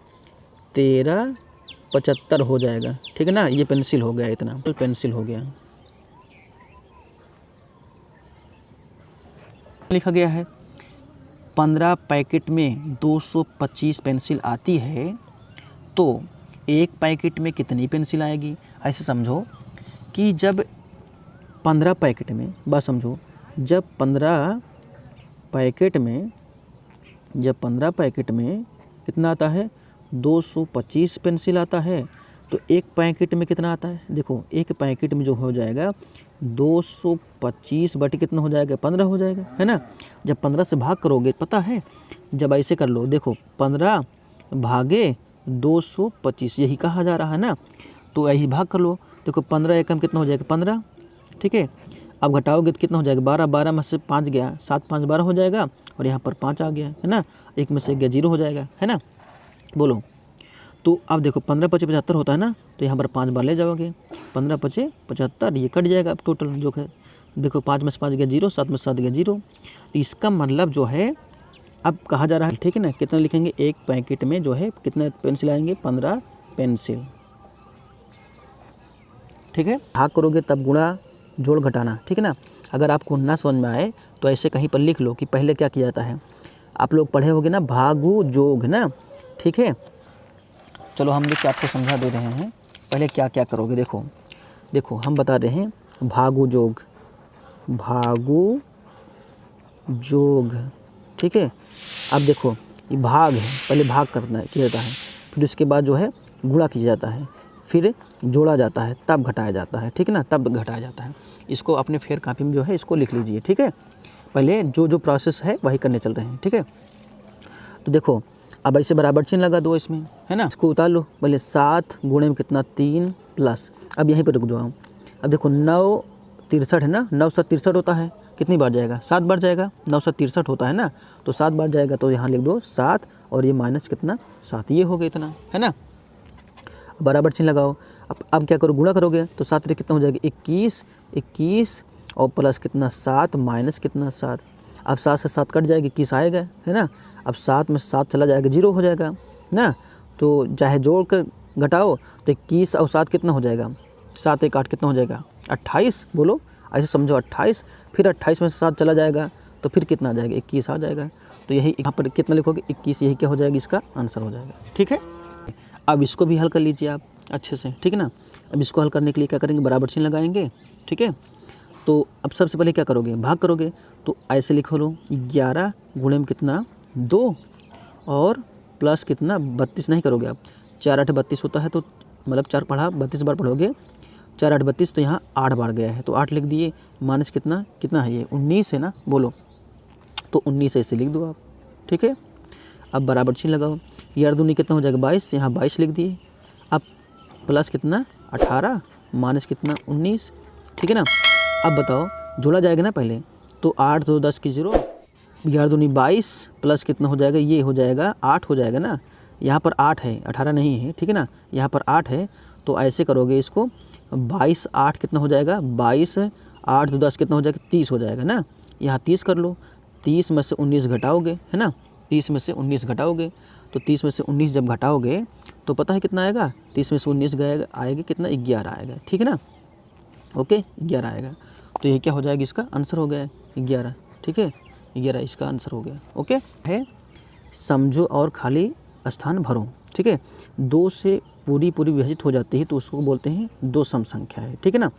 13 75 हो जाएगा, ठीक है ना। ये पेंसिल हो गया, इतना पेंसिल हो गया। लिखा गया है 15 पैकेट में 225 पेंसिल आती है, तो एक पैकेट में कितनी पेंसिल आएगी? ऐसे समझो कि जब 15 पैकेट में, बात समझो, जब 15 पैकेट में कितना आता है? 225 पेंसिल आता है, तो एक पैकेट में कितना आता है? देखो एक पैकेट में जो हो जाएगा 225 बटे कितना हो जाएगा? 15 हो जाएगा, है ना। जब 15 से भाग करोगे, पता है, जब ऐसे कर लो, देखो 15 भागे 225 यही कहा जा रहा है ना, तो यही भाग कर लो। देखो 15 एकम कितना हो जाएगा? 15, ठीक है। अब घटाओगे तो कितना हो जाएगा? 12, 12 में से 5 गया, 7 5 12 हो जाएगा, और यहाँ पर 5 आ गया, है ना। एक में से गया 0 हो जाएगा, है ना। बोलो, तो अब देखो 15 5 75 होता है ना, तो यहाँ पर 5 बार ले जाओगे, 15 5 75, ये कट जाएगा अब टोटल जो है। देखो 5 में से 5 गया 0, 7 में से 7 गया 0, तो इसका मतलब जो है अब कहा जा रहा है, ठीक है ना। कितना लिखेंगे? एक पैकेट में जो है कितने पेंसिल आएंगे? 15 पेंसिल, ठीक है। भाग करोगे तब गुणा जोड़ घटाना, ठीक है ना। अगर आपको ना समझ में आए तो ऐसे कहीं पर लिख लो कि पहले क्या किया जाता है। आप लोग पढ़े होगे ना, भागु जोग, ना, ठीक है। चलो हम लोग आपको समझा दे रहे हैं पहले क्या क्या करोगे। देखो हम बता रहे हैं भागु जोग, ठीक है। अब देखो ये भाग है, पहले भाग करना है, किया जाता है, फिर उसके बाद जो है गुणा किया जाता है, फिर जोड़ा जाता है, तब घटाया जाता है, ठीक है ना, तब घटाया जाता है। इसको अपने फेयर कॉपी में जो है इसको लिख लीजिए, ठीक है। पहले जो प्रोसेस है वही करने चल रहे हैं, ठीक है। तो देखो अब ऐसे बराबर चिन्ह लगा दो इसमें, है ना। इसको उतार लो, पहले 7 गुणे में कितना 3 प्लस, अब यहीं पर रुक जाओ। अब देखो 9 63 है ना, 9 7 63 होता है, कितनी बार जाएगा? 7 बार जाएगा। 9 7 63 होता है ना, तो 7 बार जाएगा, तो यहाँ लिख दो 7, और ये माइनस कितना 7, ये हो गया इतना, है ना। बराबर चिन्ह लगाओ। अब क्या करो? गुणा करोगे तो 7 कितना हो जाएगा? 21 और प्लस कितना 7 माइनस कितना 7। अब 7 से 7 कट जाएगी, 21 आएगा, है ना। अब 7 में 7 चला जाएगा, 0 हो जाएगा ना। तो चाहे जोड़ कर घटाओ तो 21 और 7 कितना हो जाएगा? 7 1 8 कितना हो जाएगा? 28। बोलो, ऐसे समझो 28, फिर 28 में से 7 चला जाएगा तो फिर कितना आ जाएगा? 21 आ जाएगा। तो यही यहाँ पर कितना लिखोगे? 21, यही क्या हो जाएगा? इसका आंसर हो जाएगा, ठीक है। अब इसको भी हल कर लीजिए आप अच्छे से, ठीक है ना। अब इसको हल करने के लिए क्या करेंगे? बराबर चिन्ह लगाएंगे, ठीक है। तो अब सबसे पहले क्या करोगे? भाग करोगे, तो ऐसे लिखो लो 11 गुणे में कितना 2 और प्लस कितना 32 नहीं करोगे आप, 4 8 32 होता है, तो मतलब 4 पढ़ा 32 बार पढ़ोगे, 4 8 32, तो यहाँ 8 बार गया है, तो 8 लिख दिए, माइनस कितना है? ये 19 है ना। बोलो, तो 19 ऐसे लिख दो आप, ठीक है। अब बराबर चिन्ह लगाओ, ये 8 दूनी कितना हो जाएगा? 22, यहाँ 22 लिख दिए। अब प्लस कितना 18 माइनस कितना 19, ठीक है ना। अब बताओ जोड़ा जाएगा ना पहले, तो 8 2 10 की 0, 11 दूनी 22 प्लस कितना हो जाएगा, ये हो जाएगा 8 हो जाएगा ना। यहाँ पर 8 है, 18 नहीं है, ठीक है ना। यहाँ पर 8 है, तो ऐसे करोगे इसको, 22 8 कितना हो जाएगा, 22 8 2 10 कितना हो जाएगा, 30 हो जाएगा ना। यहाँ 30 कर लो, 30 में से 19 घटाओगे, है ना, 30 में से 19 घटाओगे, तो 30 में से 19 जब घटाओगे तो पता है कितना आएगा, 30 में से 19 गएगा, आएगा कितना, 11 आएगा, ठीक है ना। ओके 11 आएगा, तो ये क्या हो जाएगा, इसका आंसर हो गया 11, ठीक है, 11 इसका आंसर हो गया। ओके है, समझो और खाली स्थान भरो, ठीक है। 2 से पूरी विभाजित हो जाती है तो उसको बोलते हैं दो सम संख्या है, ठीक है ना।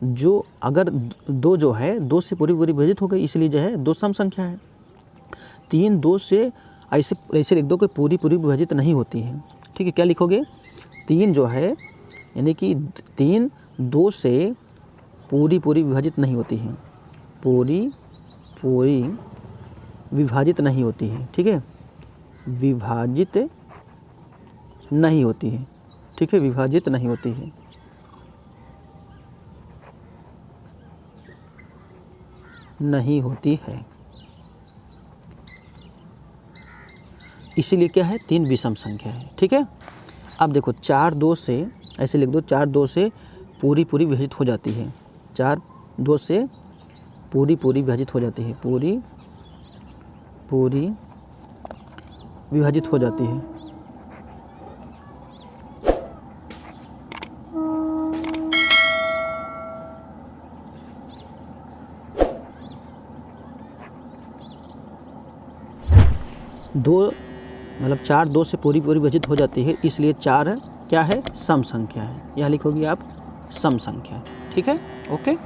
जो अगर 2 जो है 2 से पूरी विभाजित हो गई, इसलिए जो है दो सम संख्या है। 3 2 से ऐसे लिख दो कि पूरी विभाजित नहीं होती है, ठीक है। क्या लिखोगे, 3 जो है यानी कि 3 2 से पूरी विभाजित नहीं होती है, पूरी विभाजित नहीं होती है, ठीक है, विभाजित नहीं होती है, ठीक है, विभाजित नहीं होती है। नहीं होती है, इसीलिए क्या है, 3 विषम संख्या है, ठीक है। अब देखो 4 2 से ऐसे लिख दो, 4 2 से पूरी विभाजित हो जाती है, 4 2 से पूरी विभाजित हो जाती है, पूरी विभाजित हो जाती है। दो मतलब 4 2 से पूरी विभाजित हो जाती है, इसलिए 4 क्या है, सम संख्या है। यहाँ लिखोगे आप सम संख्या, ठीक है। ओके,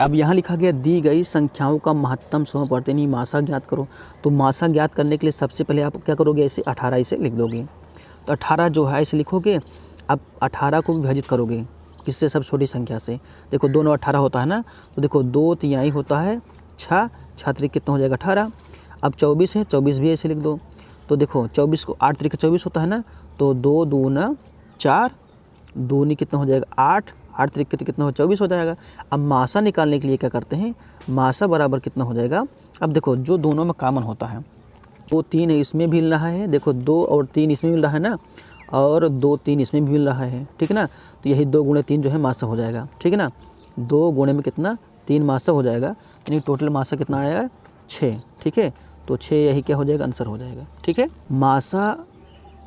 अब यहाँ लिखा गया दी गई संख्याओं का महत्तम समवर्तनी मासा ज्ञात करो। तो मासा ज्ञात करने के लिए सबसे पहले आप क्या करोगे, ऐसे 18 इसे लिख दोगे। तो 18 जो है इसे लिखोगे, अब 18 को विभाजित करोगे किससे, सब छोटी संख्या से। देखो 2 9 18 होता है ना, तो देखो 2 तिहाई होता है 6, 6 त्रिक कितना हो जाएगा 18। अब 24 है, 24 भी ऐसे लिख दो। तो देखो 24 को 8 त्रिक 24 होता है ना, तो 2 दूना 4, दूनी कितना हो जाएगा 8, 8 त्रिक कितना हो 24 हो जाएगा। अब मासा निकालने के लिए क्या करते हैं, मासा बराबर कितना हो जाएगा। अब देखो जो दोनों में कॉमन होता है, 2 3 है इसमें भी मिल रहा है, देखो 2 और 3 इसमें मिल रहा है ना, और 2 3 इसमें भी मिल रहा है, ठीक है ना। तो यही 2 गुणे 3 जो है मासा हो जाएगा, ठीक है ना। 2 गुणे में कितना 3 मासा हो जाएगा, यानी टोटल मासा कितना आएगा 6, ठीक है। तो 6 यही क्या हो जाएगा, आंसर हो जाएगा, ठीक है। मासा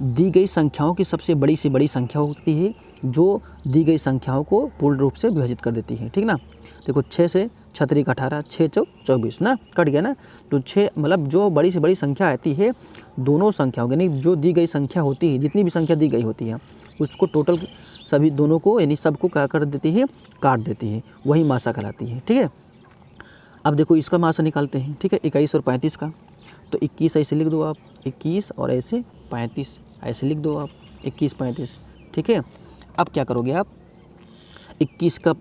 दी गई संख्याओं की सबसे बड़ी से बड़ी संख्या होती है, जो दी गई संख्याओं को पूर्ण रूप से विभाजित कर देती है, ठीक ना। देखो 6 से 6 त्रिक 18, 6 चौक 24 ना, कट गया ना। तो 6 मतलब जो बड़ी से बड़ी संख्या आती है, दोनों संख्याओं यानी जो दी गई संख्या होती है, जितनी भी संख्या दी गई होती है उसको टोटल सभी दोनों को यानी सबको क्या कर देती है, काट देती है, वही मासा कहलाती है, ठीक है। अब देखो इसका मासा निकालते हैं, ठीक है, 21 और 35 का। तो 21 ऐसे लिख दो आप, 21 और ऐसे 35 ऐसे लिख दो आप, 21 35, ठीक है। अब क्या करोगे आप, 21 का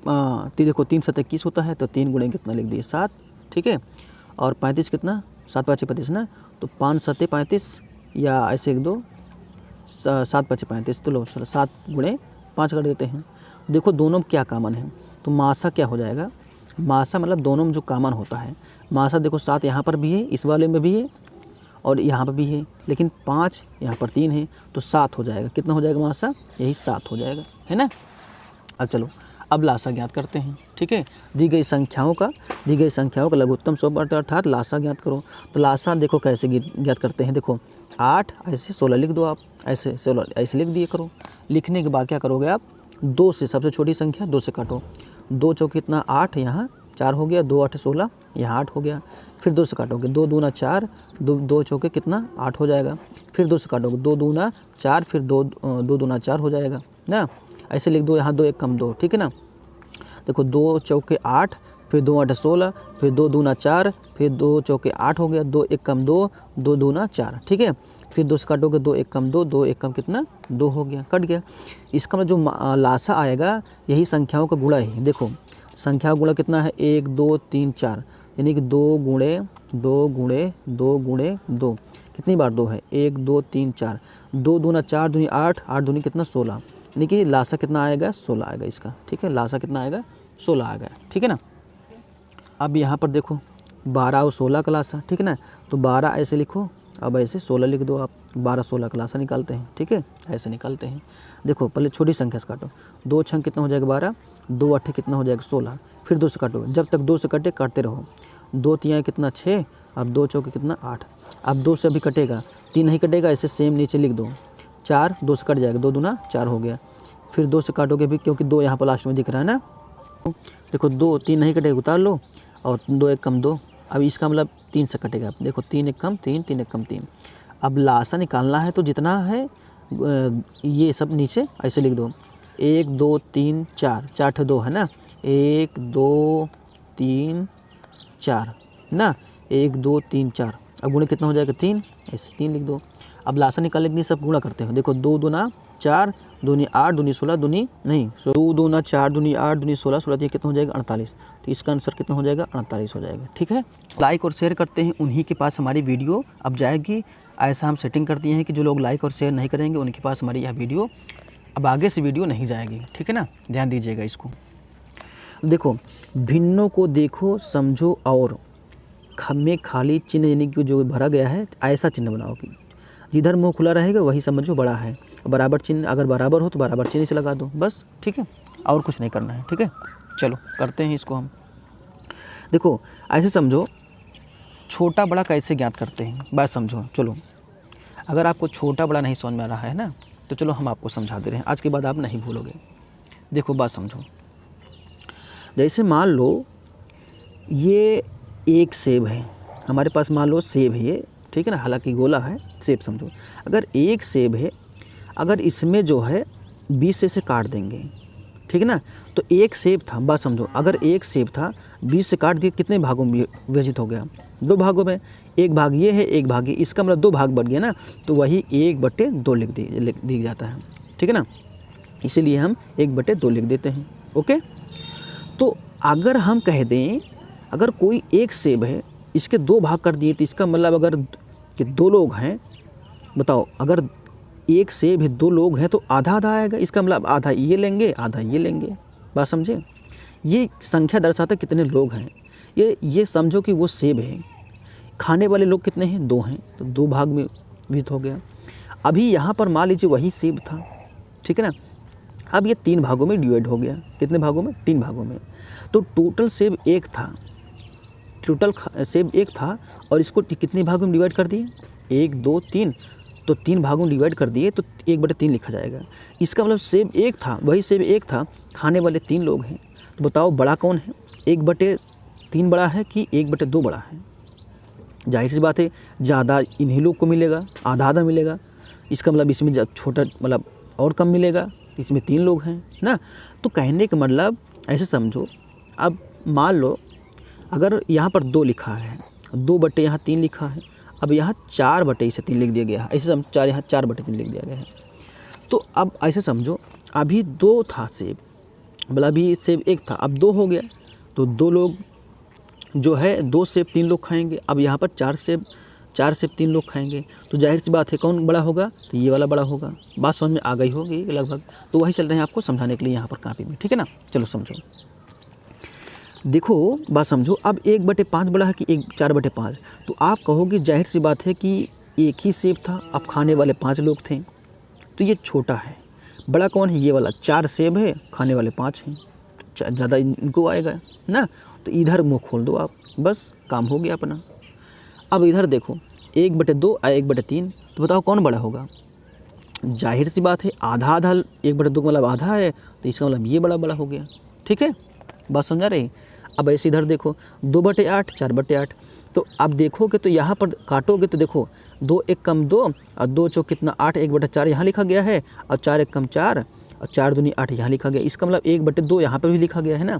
देखो 3 7 21 होता है, तो 3 गुणे कितना लिख दिए 7, ठीक है। और 35 कितना 7 5 35 ना, तो 5 7 35 या ऐसे लिख दो 7 5 35, तो लो 7 गुणे 5 कर देते हैं। देखो दोनों में क्या कॉमन है, तो मासा क्या हो जाएगा, मासा मतलब दोनों में जो कॉमन होता है, मासा देखो 7 यहाँ पर भी है, इस वाले में भी है और यहाँ पर भी है, लेकिन 5 यहाँ पर 3 है, तो 7 हो जाएगा। कितना हो जाएगा मासा, यही 7 हो जाएगा, है ना। अब चलो अब लासा ज्ञात करते हैं, ठीक है। दी गई संख्याओं का लघुत्तम समवर्त अर्थात लासा ज्ञात करो। तो लासा देखो कैसे ज्ञात करते हैं, देखो 8 ऐसे 16 लिख दो आप, ऐसे 16 ऐसे लिख दिए करो। लिखने के बाद क्या करोगे आप, 2 से सबसे छोटी संख्या 2 से काटो, 2 चौक कितना 8, यहाँ 4 हो गया, 2 8 16, यहाँ 8 हो गया। फिर 2 से काटोगे, 2 दूना 4, 2 चौके कितना 8 हो जाएगा। फिर 2 से काटोगे, 2 दूना 4, फिर 2 दूना 4 हो जाएगा ना। ऐसे लिख दो, यहाँ 2 1 कम 2, ठीक है ना। देखो 2 चौके 8, फिर 2 8 16, फिर 2 दूना 4, फिर 2 चौके 8 हो गया, 2 1 कम 2, 2 दूना 4, ठीक है। फिर 2 से काटोगे, 2 1 कम 2, 2 1 कम कितना 2 हो गया, कट गया। इसका मतलब जो लासा आएगा यही संख्याओं का गुणा है। देखो संख्या गुणा कितना है, 1 2 3 4, यानी कि 2 गुणे 2 गुणे 2 गुणे 2, कितनी बार 2 है, 1 2 3 4, 2 दूना 4 दूनी 8, 8 दूनी कितना 16, यानी कि लासा कितना आएगा 16 आएगा इसका, ठीक है। लासा कितना आएगा 16 आएगा, ठीक है ना। अब यहाँ पर देखो 12 और 16 का लासा, ठीक है ना। तो 12 ऐसे लिखो, अब ऐसे 16 लिख दो आप, 12 16 का लासा निकालते हैं, ठीक है, ऐसे निकालते हैं। देखो पहले छोटी संख्या से काटो, 2 छंग कितना हो जाएगा 12, 2 अट्ठे कितना हो जाएगा 16, फिर 2 से काटो, जब तक 2 से कटे काटते रहो। 2 तियाँ कितना 6, अब 2 चौके कितना 8, अब 2 से अभी कटेगा, 3 नहीं कटेगा, ऐसे सेम नीचे लिख दो। 4 2 से कट जाएगा, 2 दूना 4 हो गया, फिर 2 से काटोगे भी क्योंकि 2 यहाँ पर लास्ट में दिख रहा है ना। देखो 2 3 नहीं कटेगा, उतार लो, और 2 1 कम 2, अब इसका मतलब 3 से कटेगा। देखो 3 1 कम 3, 3 1 कम 3। अब लासा निकालना है तो जितना है ये सब नीचे ऐसे लिख दो, 1 2 3 4, 4 ठे 2 है ना, 1 2 3 4 ना, 1 2 3 4। अब गुणे कितना हो जाएगा 3, ऐसे 3 लिख दो। अब लासा निकालने के लिए सब गुणा करते हो। देखो 2 दूना 4, दूनी 8, दूनी 16, दूनी नहीं 2 दूना 4, दूनी 8, दूनी 16, 16 ये कितना हो जाएगा 48। तो इसका आंसर कितना हो जाएगा 48 हो जाएगा, ठीक है। लाइक और शेयर करते हैं उन्हीं के पास हमारी वीडियो अब जाएगी। ऐसा हम सेटिंग कर दिए हैं कि जो लोग लाइक और शेयर नहीं करेंगे उनके पास हमारी यह वीडियो अब आगे से वीडियो नहीं जाएगी, ठीक है ना, ध्यान दीजिएगा इसको। देखो भिन्नों को देखो समझो और में खाली चिन्ह यानी कि जो भरा गया है ऐसा चिन्ह बनाओ कि जिधर मुंह खुला रहेगा वही समझो बड़ा है। बराबर चिन्ह अगर बराबर हो तो बराबर चिन्ह से लगा दो बस, ठीक है, और कुछ नहीं करना है, ठीक है। चलो करते हैं इसको हम। देखो ऐसे समझो छोटा बड़ा कैसे ज्ञात करते हैं, बात समझो। चलो अगर आपको छोटा बड़ा नहीं समझ में आ रहा है ना तो चलो हम आपको समझा दे रहे हैं, आज के बाद आप नहीं भूलोगे। देखो बात समझो, जैसे मान लो ये एक सेब है हमारे पास, मान लो सेब है ये, ठीक है ना, हालांकि गोला है, सेब समझो। अगर एक सेब है, अगर इसमें जो है 20 से इसे काट देंगे, ठीक है ना, तो एक सेब था, बात समझो, अगर एक सेब था 20 से काट दिए कितने भागों में विभाजित हो गया 2 भागों में, एक भाग ये है एक भाग ये, इसका मतलब 2 भाग बढ़ गया ना, तो वही 1/2 लिख दिया जाता है, ठीक है ना, इसीलिए हम 1/2 लिख देते हैं, ओके। तो अगर हम कह दें अगर कोई एक सेब है इसके 2 भाग कर दिए तो इसका मतलब अगर कि 2 लोग हैं, बताओ अगर एक सेब है 2 लोग हैं तो आधा आधा आएगा, इसका मतलब आधा ये लेंगे आधा ये लेंगे, बात समझे। ये संख्या दर्शाता कितने लोग हैं, ये समझो कि वो सेब है, खाने वाले लोग कितने हैं 2 हैं, तो 2 भाग में विभाजित हो गया। अभी यहाँ पर मान लीजिए वही सेब था, ठीक है ना, अब ये 3 भागों में डिवाइड हो गया, कितने भागों में 3 भागों में। तो टोटल सेब 1 था, टोटल सेब 1 था और इसको कितने भागों में डिवाइड कर दिए 1 2 3, तो 3 भागों में डिवाइड कर दिए तो 1/3 लिखा जाएगा। इसका मतलब सेब 1 था, वही सेब 1 था, खाने वाले 3 लोग हैं, तो बताओ बड़ा कौन है, 1/3 बड़ा है कि 1/2 बड़ा है। जाहिर सी बात है ज़्यादा इन्हीं लोग को मिलेगा, आधा आधा मिलेगा, इसका मतलब इसमें छोटा मतलब और कम मिलेगा, इसमें 3 लोग हैं ना। तो कहने का मतलब ऐसे समझो, अब मान लो अगर यहाँ पर 2 लिखा है, 2/3 यहाँ 3 लिखा है, अब यहाँ 4/3 लिख दिया गया है, ऐसे हम 4 यहाँ 4/3 लिख दिया गया है। तो अब ऐसे समझो अभी 2 था सेब, मतलब अभी सेब 1 था, अब 2 हो गया, तो 2 लोग जो है 2 सेब 3 लोग खाएंगे, अब यहाँ पर 4 सेब 3 लोग खाएंगे, तो जाहिर सी बात है कौन बड़ा होगा, तो ये वाला बड़ा होगा। बात समझ में आ गई होगी लगभग, तो वही चल रहे हैं आपको समझाने के लिए यहाँ पर कापी में, ठीक है ना। चलो समझो, देखो बात समझो, अब 1/5 बड़ा है कि 4/5, तो आप कहोगे जाहिर सी बात है कि एक ही सेब था, अब खाने वाले 5 लोग थे, तो ये छोटा है। बड़ा कौन है, ये वाला 4 सेब है, खाने वाले 5 हैं, ज़्यादा इनको आएगा ना, तो इधर मुंह खोल दो आप, बस काम हो गया अपना। अब इधर देखो 1/2 और 1/3, तो बताओ कौन बड़ा होगा। जाहिर सी बात है आधा आधा, 1/2 का मतलब आधा है, तो इसका मतलब ये बड़ा हो गया, ठीक है, बात समझा रहे। अब ऐसे इधर देखो 2/8 4/8, तो अब देखोगे तो यहाँ पर काटोगे तो देखो 2 1 कम 2 और 2 चौक कितना 8, 1/4 यहाँ लिखा गया है, और 4 1 कम 4 और 4 दूनी 8 यहाँ लिखा गया। इसका मतलब 1/2 यहाँ पर भी लिखा गया है ना,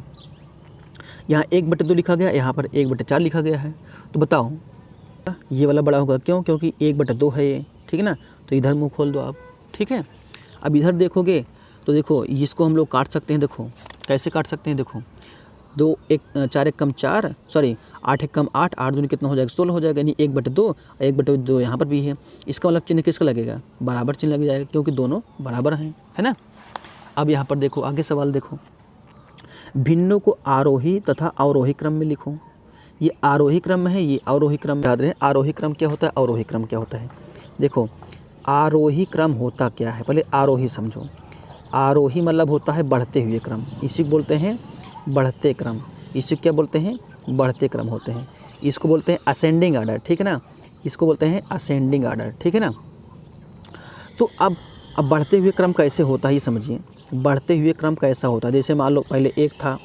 यहाँ 1/2 लिखा गया, यहाँ पर 1/4 लिखा गया है। तो बताओ ये वाला बड़ा होगा, क्यों, क्योंकि 1/2 है ये, ठीक है ना, तो इधर मुँह खोल दो आप, ठीक है। अब इधर देखोगे तो देखो इसको हम लोग काट सकते हैं, देखो कैसे काट सकते हैं, देखो 4 1 कम 4, सॉरी 8 1 कम 8, 8 दूनी कितना हो जाएगा 16 हो जाएगा, यानी 1/2 और 1/2 यहाँ पर भी है। इसका मतलब चिन्ह किसका लगेगा, बराबर चिन्ह लग जाएगा, क्योंकि दोनों बराबर हैं, है ना। अब यहाँ पर देखो आगे सवाल देखो, भिन्नों को आरोही तथा अवरोही क्रम में लिखो। ये आरोही क्रम है, ये अवरोही क्रम। याद रहे आरोही क्रम क्या होता है, अवरोही क्रम क्या होता है। देखो आरोही क्रम होता क्या है, पहले आरोही समझो। आरोही मतलब होता है बढ़ते हुए क्रम, इसी को बोलते हैं बढ़ते क्रम। इसी क्या बोलते हैं, बढ़ते क्रम होते हैं। इसको बोलते हैं असेंडिंग आर्डर, ठीक है ना, इसको बोलते हैं असेंडिंग आर्डर, ठीक है ना। तो अब बढ़ते हुए क्रम कैसे होता है ये समझिए। बढ़ते हुए क्रम कैसा होता है, जैसे मान लो पहले 1 था,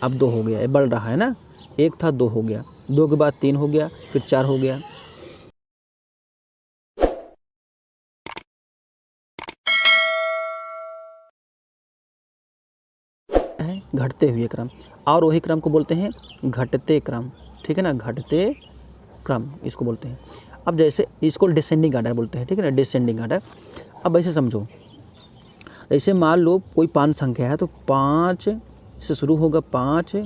अब 2 हो गया, ये बढ़ रहा है ना। 1 था 2 हो गया, 2 के बाद 3 हो गया, फिर 4 हो गया। घटते हुए क्रम। और वही क्रम को बोलते हैं घटते क्रम, ठीक है ना, घटते क्रम इसको बोलते हैं। अब जैसे इसको डिसेंडिंग आर्डर बोलते हैं, ठीक है ना, डिसेंडिंग आर्डर। अब ऐसे समझो, ऐसे मान लो कोई 5 संख्या है तो 5 से शुरू होगा, 5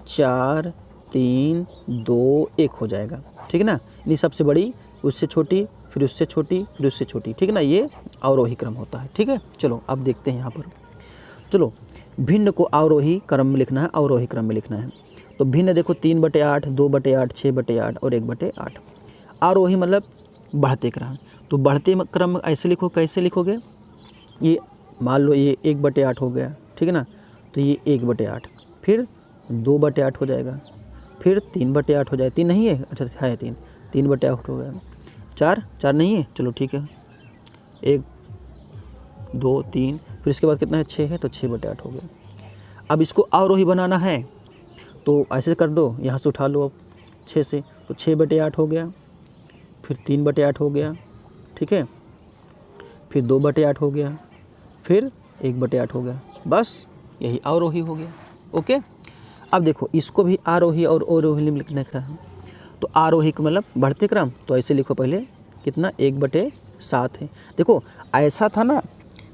4 3 2 1 हो जाएगा, ठीक है ना। ये सबसे बड़ी, उससे छोटी, फिर उससे छोटी, फिर उससे छोटी, ठीक है ना। ये अवरोही क्रम होता है, ठीक है। चलो अब देखते हैं यहाँ पर। चलो भिन्न को अवरोही क्रम में लिखना है, अवरोही क्रम में लिखना है। तो भिन्न देखो 3/8, 2/8, 6/8 और 1/8। आरोही मतलब बढ़ते क्रम। तो बढ़ते क्रम ऐसे लिखो, कैसे लिखोगे, ये मान लो ये 1/8 हो गया, ठीक है ना। तो ये 1/8, फिर 2/8 हो जाएगा, फिर 3/8 हो जाएगा। 3 नहीं है, अच्छा है 3, 3/8 हो गया। 4 नहीं है, चलो ठीक है, 1 2 3, फिर इसके बाद कितना है, 6 है, तो 6/8 हो गया। अब इसको अवरोही बनाना है तो ऐसे कर दो, यहाँ से उठा लो अब 6 से, तो 6/8 हो गया, फिर 3/8 हो गया, ठीक है, फिर 2/8 हो गया, फिर 1/8 हो गया। बस यही अवरोही हो गया। ओके, अब देखो इसको भी आरोही और अवरोही में लिखने का है। तो आरोही का मतलब बढ़ते क्रम, तो ऐसे लिखो पहले कितना, 1/7 है। देखो ऐसा था ना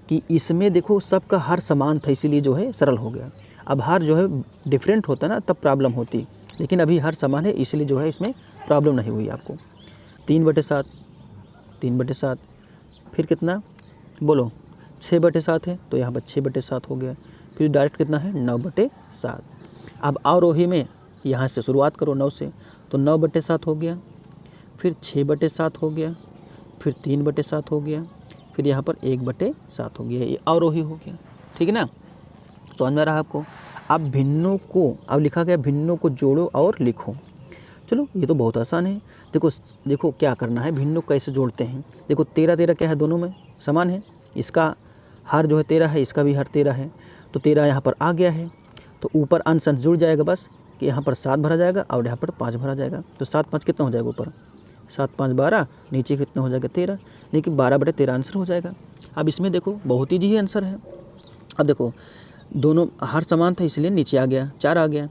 कि इसमें देखो सबका हर समान था, इसीलिए जो है सरल हो गया। अब हर जो है डिफरेंट होता ना तब प्रॉब्लम होती, लेकिन अभी हर समान है इसलिए जो है इसमें प्रॉब्लम नहीं हुई आपको। 3/7, 3/7, फिर कितना बोलो, 6/7 है, तो यहाँ पर 6/7 हो गया। फिर डायरेक्ट कितना है, 9/7। अब अवरोही में यहाँ से शुरुआत करो 9 से, तो 9/7 हो गया, फिर 6/7 हो गया, फिर 3/7 हो गया, फिर यहाँ पर 1/7 हो गया। ये अवरोही हो गया, ठीक है ना। समझ में आ रहा है आपको। अब भिन्नों को, अब लिखा गया भिन्नों को जोड़ो और लिखो। चलो ये तो बहुत आसान है। देखो क्या करना है, भिन्नों कैसे जोड़ते हैं। देखो 13 13 क्या है, दोनों में समान है। इसका हर जो है 13 है, इसका भी हर 13 है, तो 13 यहाँ पर आ गया है। तो ऊपर अंश अंश जुड़ जाएगा, बस कि यहाँ पर 7 भरा जाएगा और यहाँ पर 5 भरा जाएगा। तो 7 5 कितना हो जाएगा, ऊपर 7 5 12, नीचे कितना हो जाएगा 13, लेकिन 12/13 आंसर हो जाएगा। अब इसमें देखो बहुत ईजी आंसर है। अब देखो दोनों हर समान था इसलिए नीचे आ गया, 4 आ गया।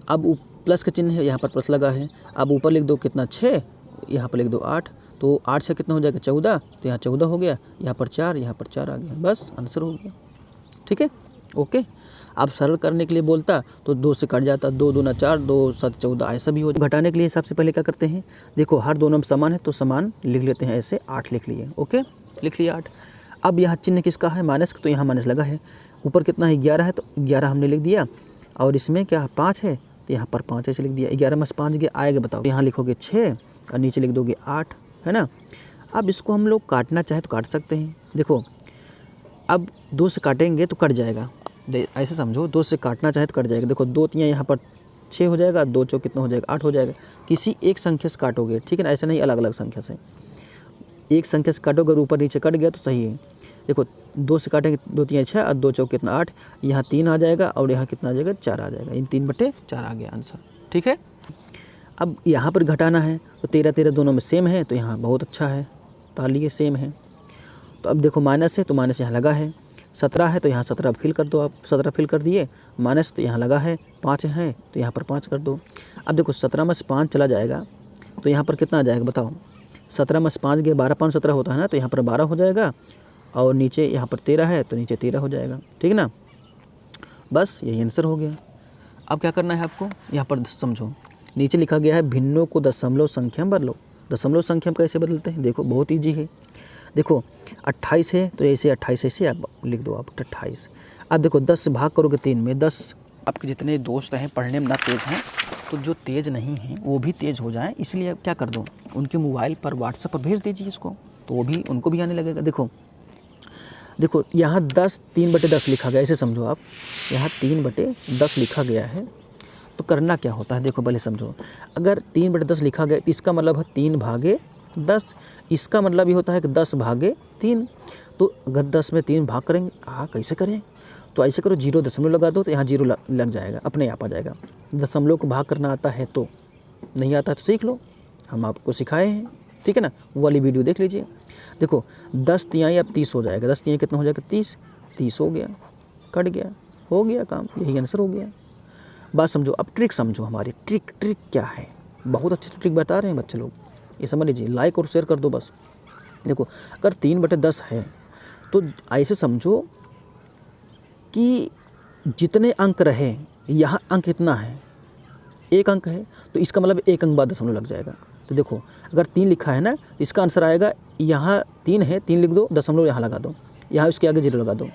अब प्लस का चिन्ह है, यहाँ पर प्लस लगा है। अब ऊपर लिख दो कितना, 6, यहाँ पर लिख दो 8, तो 8 से कितना हो जाएगा 14, तो यहाँ 14 हो गया, यहाँ पर 4, यहाँ पर 4 आ गया, बस आंसर हो गया, ठीक है। ओके, अब सरल करने के लिए बोलता तो 2 से कट जाता, 2 दूना 4, 2 7 14, ऐसा भी हो। घटाने के लिए सबसे पहले क्या करते हैं, देखो हर दोनों में समान है तो समान लिख लेते हैं, ऐसे 8 लिख लिए। ओके, लिख लिया 8। अब यहाँ चिन्ह किसका है, माइनस, तो यहाँ माइनस लगा है। ऊपर कितना है, 11 है, तो 11 हमने लिख दिया। और इसमें क्या 5 है, तो यहाँ पर 5 ऐसे लिख दिया। 11 में 5 गया आएगा, बताओ। यहाँ लिखोगे 6 और नीचे लिख दोगे 8, है ना। अब इसको हम लोग काटना चाहे तो काट सकते हैं। देखो अब 2 से काटेंगे तो कट जाएगा, ऐसे समझो, 2 से काटना चाहे तो कट जाएगा। देखो 2 3 यहाँ पर 6 हो जाएगा, 2 चौक कितना हो जाएगा, 8 हो जाएगा। किसी एक संख्या से काटोगे, ठीक है ना, ऐसा नहीं अलग अलग संख्या से। एक संख्या से काटोगे, अगर ऊपर नीचे कट गया तो सही है। देखो 2 से काटेंगे, 2 3 6 और 2 चौक कितना 8, यहाँ 3 आ जाएगा और यहाँ कितना आ जाएगा, 4 आ जाएगा। इन 3/4 आ गया आंसर, ठीक है। अब यहाँ पर घटाना है तो 13 13 दोनों में सेम है, तो यहाँ बहुत अच्छा है, तालिए सेम है। तो अब देखो माइनस है तो माइनस यहाँ लगा है, 17 है तो यहाँ 17 फिल कर दो आप, 17 फिल कर दिए। माइनस तो यहाँ लगा है, 5 है तो यहाँ पर 5 कर दो। अब देखो 17 में से 5 चला जाएगा तो यहाँ पर कितना आ जाएगा, बताओ। 17 में से 5 गया, 12 5 17 होता है ना, तो यहाँ पर 12 हो जाएगा। और नीचे यहाँ पर 13 है तो नीचे 13 हो जाएगा, ठीक है ना। बस यही आंसर हो गया। अब क्या करना है आपको, यहाँ पर समझो, नीचे लिखा गया है भिन्नों को दशमलव संख्या में बदलो। दशमलव संख्या में कैसे बदलते हैं, देखो बहुत ईजी है। देखो 28 है तो ऐसे 28 ऐसे आप लिख दो आप 28। अब देखो 10 से भाग करोगे 3 में 10। आपके जितने दोस्त हैं पढ़ने में ना तेज़ हैं तो जो तेज़ नहीं हैं वो भी तेज़ हो जाएं, इसलिए अब क्या कर दो उनके मोबाइल पर व्हाट्सएप पर भेज दीजिए इसको, तो वो भी उनको भी आने लगेगा। देखो यहाँ 10 3/10 लिखा गया, ऐसे समझो आप, यहाँ 3/10 लिखा गया है। तो करना क्या होता है देखो पहले समझो, अगर 3/10 लिखा गया इसका मतलब है 3/10, इसका मतलब ये होता है कि 10/3। तो अगर 10 में 3 भाग करेंगे कैसे करें, तो ऐसे करो 0 दशमलव लगा दो तो यहाँ 0 लग जाएगा, अपने आप आ जाएगा। दशमलव को भाग करना आता है तो, नहीं आता है तो सीख लो, हम आपको सिखाए हैं, ठीक है ना, वो वाली वीडियो देख लीजिए। देखो 10 तिहाई अब 30 हो जाएगा, 10 तिहाई कितना हो जाएगा 30 हो गया, कट गया, हो गया काम, यही आंसर हो गया। बात समझो, अब ट्रिक समझो हमारी, ट्रिक क्या है, बहुत अच्छे से ट्रिक बता रहे हैं बच्चे लोग, ये समझ लीजिए, लाइक और शेयर कर दो बस। देखो अगर 3/10 है तो ऐसे समझो कि जितने अंक रहे, यहाँ अंक कितना है 1 अंक है, तो इसका मतलब 1 अंक बाद दशमलव लग जाएगा। तो देखो अगर 3 लिखा है ना तो इसका आंसर आएगा, यहाँ 3 है 3 लिख दो, दशमलव यहाँ लगा दो, यहाँ उसके आगे 0 लगा दो।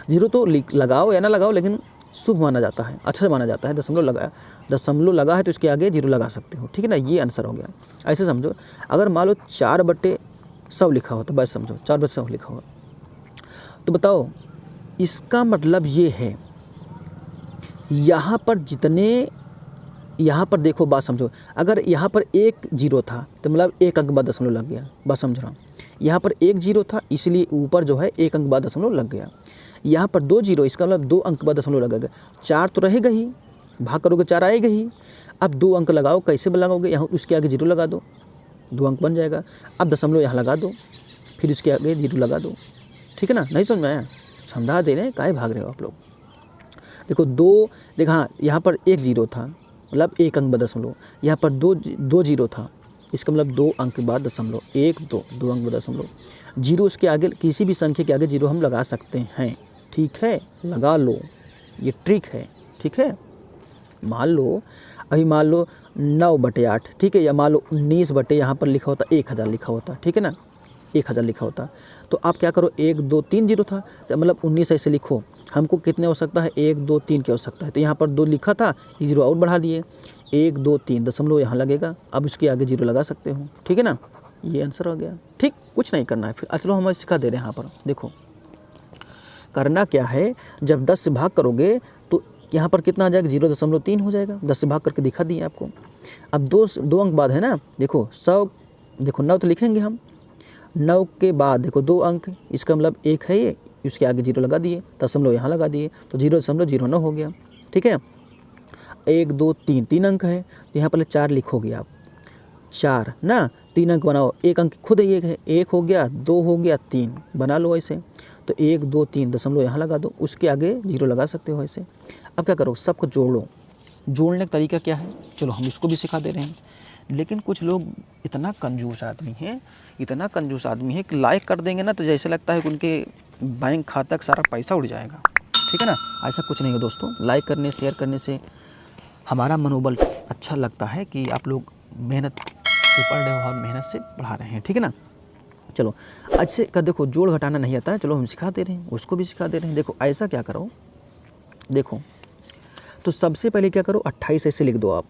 0 तो लगाओ या ना लगाओ लेकिन शुभ माना जाता है, अच्छा माना जाता है। दशमलव लगा है तो इसके आगे 0 लगा सकते हो, ठीक है ना, ये आंसर हो गया। ऐसे समझो अगर मान लो 4/100 लिखा हो तो बस समझो 4/100 लिखा हो, तो बताओ इसका मतलब ये है यहाँ पर जितने, यहाँ पर देखो बात समझो, अगर यहाँ पर 1 0 था तो मतलब 1 अंक बाद दशमलव लग गया, बात समझ रहा हूँ। यहाँ पर 1 0 था इसलिए ऊपर जो है 1 अंक बाद दशमलव लग गया। यहाँ पर 2 0, इसका मतलब 2 अंक बाद दशमलव लगेगा। 4 तो रहेगा ही, भाग करोगे 4 आएगा ही। अब 2 अंक लगाओ, कैसे लगाओगे, यहाँ उसके आगे 0 लगा दो, 2 अंक बन जाएगा। अब दशमलव यहाँ लगा दो, फिर उसके आगे 0 लगा दो, ठीक है ना। नहीं समझ में आया, समझा दे रहे हैं, काहे भाग रहे हो आप लोग। देखो 2, देख हाँ यहाँ पर 1 0 था मतलब 1 अंक बाद दशमलव, यहाँ पर 2 0 था, इसका मतलब 2 अंक बाद दशमलव, 1 2 अंक बाद दशमलव। 0 उसके आगे किसी भी संख्या के आगे 0 हम लगा सकते हैं, ठीक है, लगा लो, ये ट्रिक है, ठीक है। मान लो 9/8, ठीक है, या मान लो 19 यहाँ पर लिखा होता 1000 लिखा होता, ठीक है ना, 1000 लिखा होता, तो आप क्या करो 1 2 3 0 था, मतलब 19 ऐसे लिखो। हमको कितने हो सकता है 1 2 3 क्या हो सकता है, तो यहाँ पर 2 लिखा था, 0 और बढ़ा दिए, 1 2 3 दशमलव यहाँ लगेगा, अब उसके आगे 0 लगा सकते हो, ठीक है ना, ये आंसर हो गया। ठीक, कुछ नहीं करना है फिर, चलो हम सिखा दे रहे हैं। यहाँ पर देखो करना क्या है, जब 10 से भाग करोगे तो यहाँ पर कितना आ जाएगा 0.3 हो जाएगा, 10 से भाग करके दिखा दिए आपको। अब 2 अंक बाद है ना, देखो 100, देखो 9 तो लिखेंगे हम, 9 के बाद देखो 2 अंक, इसका मतलब 1 है ये, उसके आगे 0 लगा दिए, दशमलव यहाँ लगा दिए, तो 0.09 हो गया, ठीक है। 1 2 3 अंक है, तो यहाँ पहले 4 लिखोगे आप, 4 ना, 3 अंक बनाओ, 1 अंक खुद ही 1 है, 1 हो गया, 2 हो गया, 3 बना लो ऐसे, तो 1 2 3 दशमलव यहाँ लगा दो, उसके आगे 0 लगा सकते हो ऐसे। अब क्या करो, सबको जोड़ लो। जोड़ने का तरीका क्या है, चलो हम इसको भी सिखा दे रहे हैं। लेकिन कुछ लोग इतना कंजूस आदमी है कि लाइक कर देंगे ना तो जैसे लगता है कि उनके बैंक खाता का सारा पैसा उड़ जाएगा, ठीक है ना। ऐसा कुछ नहीं है दोस्तों, लाइक करने शेयर करने से हमारा मनोबल अच्छा लगता है कि आप लोग मेहनत से पढ़ रहे हो और मेहनत से पढ़ा रहे हैं, ठीक है ना। चलो अच्छे का देखो, जोड़ घटाना नहीं आता है, चलो हम सिखा दे रहे हैं, उसको भी सिखा दे रहे हैं। देखो ऐसा क्या करो, देखो तो सबसे पहले क्या करो, 28 ऐसे लिख दो आप,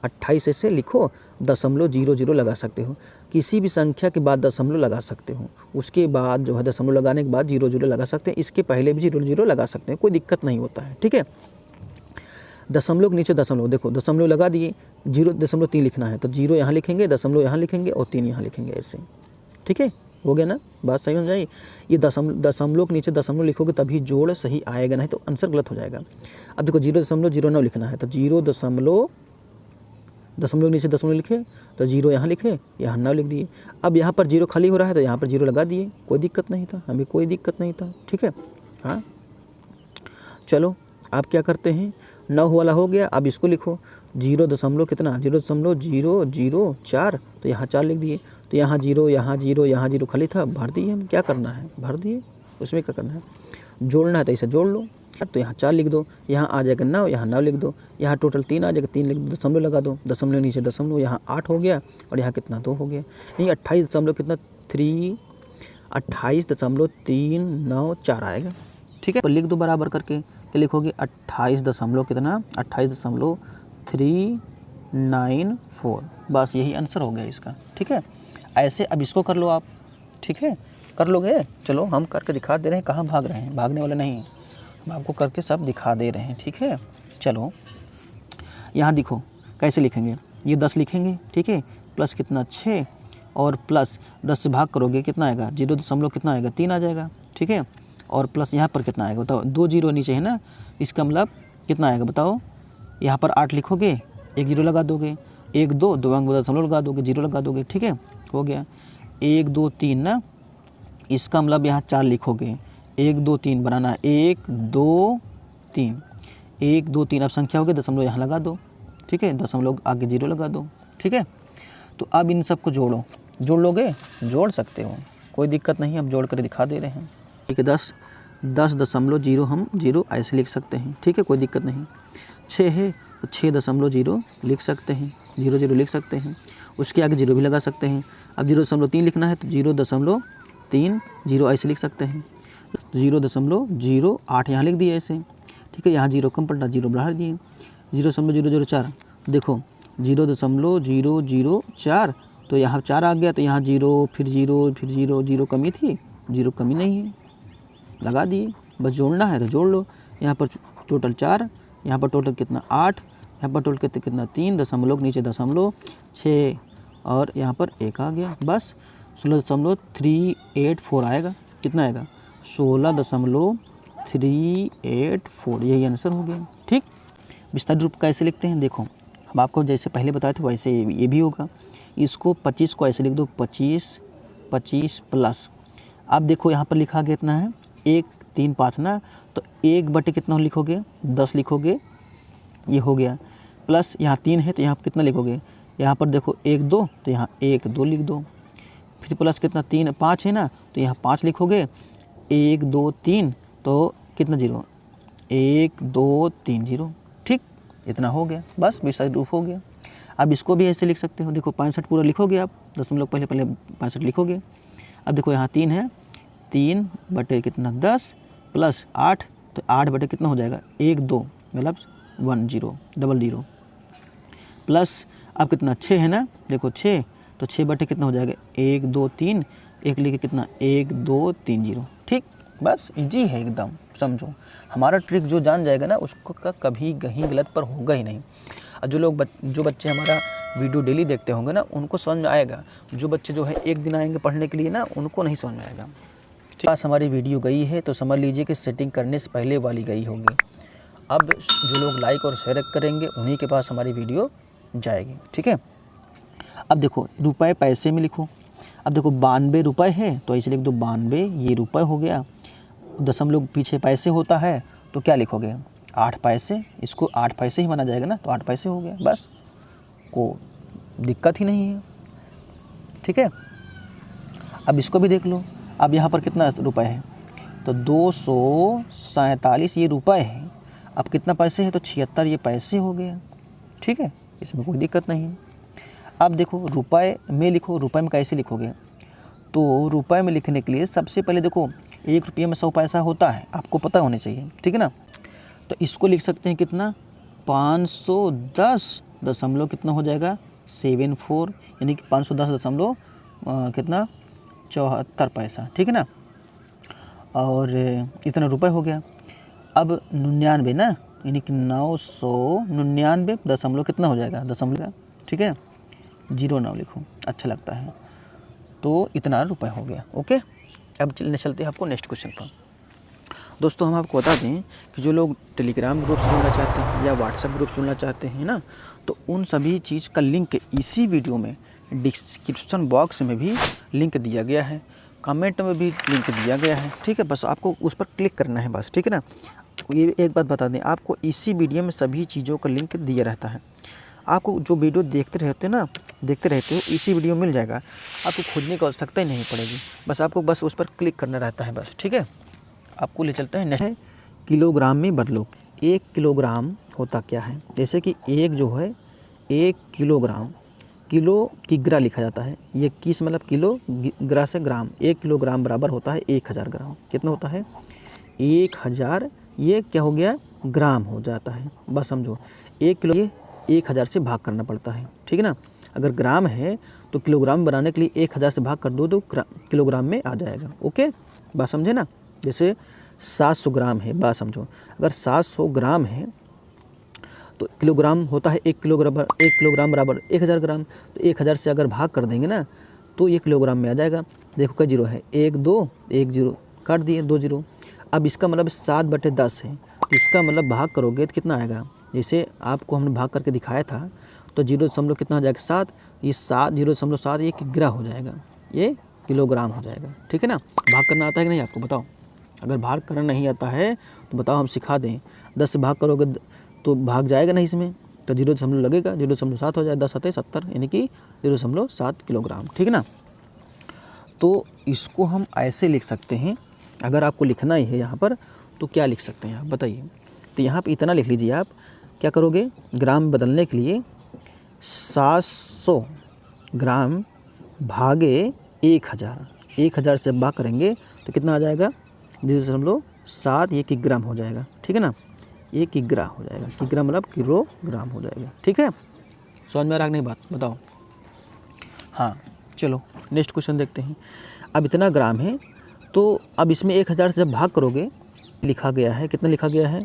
28 ऐसे लिखो, 0.00 लगा सकते हो, किसी भी संख्या के बाद दशमलव लगा सकते हो, उसके बाद जो है दशमलव लगाने के बाद 0.00 लगा सकते हैं, इसके पहले भी 0.00 लगा सकते हैं, कोई दिक्कत नहीं होता है, ठीक है। दशमलव के नीचे दशमलव, देखो दशमलव लगा दिए, 0.3 लिखना है तो 0 यहाँ लिखेंगे, दशमलव यहाँ लिखेंगे और 3 यहाँ लिखेंगे ऐसे, ठीक है, हो गया ना, बात सही हो जाएगी। ये दशमलव के नीचे दशमलव लिखोगे तभी जोड़ सही आएगा, नहीं तो आंसर गलत हो जाएगा। अब देखो 0.09 लिखना है तो 0 दशमलव नीचे दशमलव लिखे तो 0 यहाँ लिखे, यहाँ 9 लिख दिए। अब यहाँ पर 0 खाली हो रहा है तो यहाँ पर 0 लगा दिए, कोई दिक्कत नहीं था, हमें कोई दिक्कत नहीं था, ठीक है। हाँ चलो आप क्या करते हैं, 9 वाला हो गया, अब इसको लिखो 0 कितना 0.004, तो यहाँ 4 लिख दिए, तो यहाँ 0 यहाँ 0 यहाँ 0 खाली था, भर दिए हम, क्या करना है भर दिए, उसमें क्या करना है, जोड़ना है तो ऐसे जोड़ लो, तो यहाँ 4 लिख दो, यहाँ आ जाएगा 9, यहाँ 9 लिख दो, यहाँ टोटल 3 आ जाएगा, 3 लिख दो, दशमलव लगा दो, दशमलव नीचे दशमलव, यहाँ 8 हो गया और यहाँ कितना 2 हो गया, यही 28 दशमलव कितना 28.394 आएगा। ठीक है, तो लिख दो बराबर करके, क्या लिखोगे 28 दशमलव कितना, 28.394, बस यही आंसर हो गया इसका। ठीक है, ऐसे अब इसको कर लो आप। ठीक है, कर लोगे? चलो हम करके दिखा दे रहे हैं, कहाँ भाग रहे हैं, भागने वाले नहीं, हम आपको करके सब दिखा दे रहे हैं। ठीक है, चलो यहाँ देखो कैसे लिखेंगे, ये 10 लिखेंगे। ठीक है, प्लस कितना 6 और प्लस 10 से भाग करोगे कितना आएगा, 0 दशमलव कितना आएगा 3 आ जाएगा। ठीक है, और प्लस यहाँ पर कितना आएगा बताओ, 2 जीरो नीचे है ना, इसका मतलब कितना आएगा बताओ, यहाँ पर 8 लिखोगे, 1 जीरो लगा दोगे, 1 2 2 अंक दशमलव लगा दोगे, 0 लगा दोगे। ठीक है, हो गया 1 2 3 ना, इसका मतलब यहाँ 4 लिखोगे, 1 2 3 बनाना, 1 2 3, 1 2 3, अब संख्या हो गई, दशमलव यहाँ लगा दो। ठीक है, दशमलव आगे 0 लगा दो। ठीक है, तो अब इन सबको जोड़ो, जोड़ लोगे, जोड़ सकते हो, कोई दिक्कत नहीं, अब जोड़ कर दिखा दे रहे हैं। ठीक है, 10.0 हम 0 ऐसे लिख सकते हैं। ठीक है, कोई दिक्कत नहीं। 6 है तो 6.0 लिख सकते हैं, 0 0 लिख सकते हैं, उसके आगे 0 भी लगा सकते हैं। अब 0.3 लिखना है तो 0.30 ऐसे लिख सकते हैं, 0.08 यहाँ लिख दिए ऐसे। ठीक है, यहाँ 0 कम पड़ता, 0 बढ़ा दिए, 0.004 देखो 0.004, तो यहाँ 4 आ गया, तो यहाँ 0 फिर 0 फिर 0, 0 कमी थी, 0 कमी नहीं है, लगा दिए, बस जोड़ना है तो जोड़ लो। यहाँ पर टोटल 4, यहाँ पर टोटल कितना 8, यहाँ पर टोटल कितना 3 दशमलव नीचे दशमलव 6 और यहाँ पर 1 आ गया, बस 16.384 आएगा। कितना आएगा 16.384, यही आंसर हो गया। ठीक, विस्तारित रूप कैसे लिखते हैं देखो, हम आपको जैसे पहले बताए थे वैसे ये भी होगा। इसको 25 को ऐसे लिख दो, 25 प्लस, अब देखो यहाँ पर लिखा गया कितना है 1 3 5 ना, तो 1 बटे कितना लिखोगे 10 लिखोगे, ये हो गया, प्लस यहाँ 3 है तो यहाँ पर कितना लिखोगे, यहाँ पर देखो 1 2 तो यहाँ 1 2 लिख दो, फिर प्लस कितना 3 5 है ना, तो यहाँ 5 लिखोगे, 1 2 3 तो कितना 0, 1 2 3 0। ठीक, इतना हो गया, बस विस्तारित रूप हो गया। अब इसको भी ऐसे लिख सकते हो, देखो 65 पूरा लिखोगे आप, दशमलव पहले 65 लिखोगे। अब देखो यहाँ 3 है, 3 बटे कितना 10 प्लस 8, तो 8 बटे कितना हो जाएगा 1 2 मतलब 1 0 00 प्लस, अब कितना 6 है ना, देखो 6, तो 6 बटे कितना हो जाएगा 1 2 3, एक लिखे कितना 1 2 3 0। ठीक, बस इजी है एकदम, समझो हमारा ट्रिक जो जान जाएगा ना उसको कभी कहीं गलत पर होगा ही नहीं। और जो बच्चे हमारा वीडियो डेली देखते होंगे ना उनको समझ में आएगा, जो बच्चे जो है एक दिन आएंगे पढ़ने के लिए ना उनको नहीं समझ में आएगा। ठीक, पास हमारी वीडियो गई है तो समझ लीजिए कि सेटिंग करने से पहले वाली गई होगी। अब जो लोग लाइक और शेयर करेंगे उन्हीं के पास हमारी वीडियो जाएगी। ठीक है, अब देखो रुपए पैसे में लिखो, अब देखो 92 रुपये है तो ऐसे लिख दो 92, ये रुपये हो गया, दशमलव पीछे पैसे होता है तो क्या लिखोगे 8 पैसे, इसको 8 पैसे ही माना जाएगा ना, तो 8 पैसे हो गया, बस को दिक्कत ही नहीं है। ठीक है, अब इसको भी देख लो, अब यहाँ पर कितना रुपए है तो 247 ये रुपए है, अब कितना पैसे है तो 76 ये पैसे हो गया। ठीक है, इसमें कोई दिक्कत नहीं है। अब देखो रुपए में लिखो, रुपए में कैसे लिखोगे, तो रुपए में लिखने के लिए सबसे पहले देखो 1 रुपये में 100 पैसा होता है, आपको पता होने चाहिए। ठीक है ना, तो इसको लिख सकते हैं कितना 510 दशमलव कितना हो जाएगा 74, यानी कि 510 दशमलव कितना 74 पैसा। ठीक है ना, और इतना रुपए हो गया। अब 99 ना, यानी कि 999 दशमलव कितना हो जाएगा दशमलव। ठीक है, 09 लिखो, अच्छा लगता है, तो इतना रुपए हो गया। ओके, अब चलते हैं आपको नेक्स्ट क्वेश्चन पर। दोस्तों हम आपको बता दें कि जो लोग टेलीग्राम ग्रुप से जुड़ना चाहते हैं या व्हाट्सएप ग्रुप से जुड़ना चाहते हैं ना, तो उन सभी चीज़ का लिंक इसी वीडियो में डिस्क्रिप्शन बॉक्स में भी लिंक दिया गया है, कमेंट में भी लिंक दिया गया है। ठीक है, बस आपको उस पर क्लिक करना है बस। ठीक है ना, ये एक बात बता दें, आपको इसी वीडियो में सभी चीज़ों का लिंक दिया रहता है। आपको जो वीडियो देखते रहते हो इसी वीडियो मिल जाएगा, आपको खोजने की आवश्यकता ही नहीं पड़ेगी, बस आपको बस उस पर क्लिक करना रहता है बस। ठीक है, आपको ले चलते हैं नेक्स्ट, किलोग्राम में बदलो। 1 किलोग्राम होता क्या है, जैसे कि एक जो है 1 किलोग्राम किलो किग्रा लिखा जाता है। ये किस मतलब किलो, ग्रा से ग्राम। 1 किलोग्राम बराबर होता है 1000 ग्राम। कितना होता है? 1000। ये क्या हो गया? ग्राम हो जाता है। बस समझो 1 किलो, ये 1000 से भाग करना पड़ता है, ठीक है ना। अगर ग्राम है तो किलोग्राम बनाने के लिए 1000 से भाग कर दो तो किलोग्राम में आ जाएगा। ओके, बात समझे ना। जैसे 700 ग्राम है, बात समझो। अगर 700 ग्राम है तो किलोग्राम होता है 1 किलोग्राम बराबर 1000 ग्राम। तो 1000 से अगर भाग कर देंगे ना तो ये किलोग्राम में आ जाएगा। देखो क्या जीरो है, 1 2 1 0 काट दिए, 2 जीरो। अब इसका मतलब 7/10 है, तो इसका मतलब भाग करोगे तो कितना आएगा? जैसे आपको हमने भाग करके दिखाया था तो 0 कितना हो जाएगा? 7। ये 7 ये किग्रा हो जाएगा, ये किलोग्राम हो जाएगा, ठीक है ना। भाग करना आता है कि नहीं आपको, बताओ। अगर भाग करना नहीं आता है तो बताओ, हम सिखा दें। 10 से भाग करोगे तो भाग जाएगा नहीं इसमें, तो 0 लगेगा, 0.7 हो जाए, 10 7 70, यानी कि 0.7 किलोग्राम, ठीक है ना। तो इसको हम ऐसे लिख सकते हैं। अगर आपको लिखना ही है यहाँ पर तो क्या लिख सकते हैं आप बताइए। तो यहाँ पे इतना लिख लीजिए। आप क्या करोगे? ग्राम बदलने के लिए 700 ग्राम भागे 1000। 1000 से भाग करेंगे तो कितना आ जाएगा? 0.7, ये किग्राम हो जाएगा, ठीक है ना। ये किग्रा हो जाएगा। किग्रा मतलब किलोग्राम हो जाएगा, ठीक है। समझ में आ रहा नहीं बात, बताओ। हाँ चलो नेक्स्ट क्वेश्चन देखते हैं। अब इतना ग्राम है तो अब इसमें 1000 से जब भाग करोगे, लिखा गया है, कितना लिखा गया है?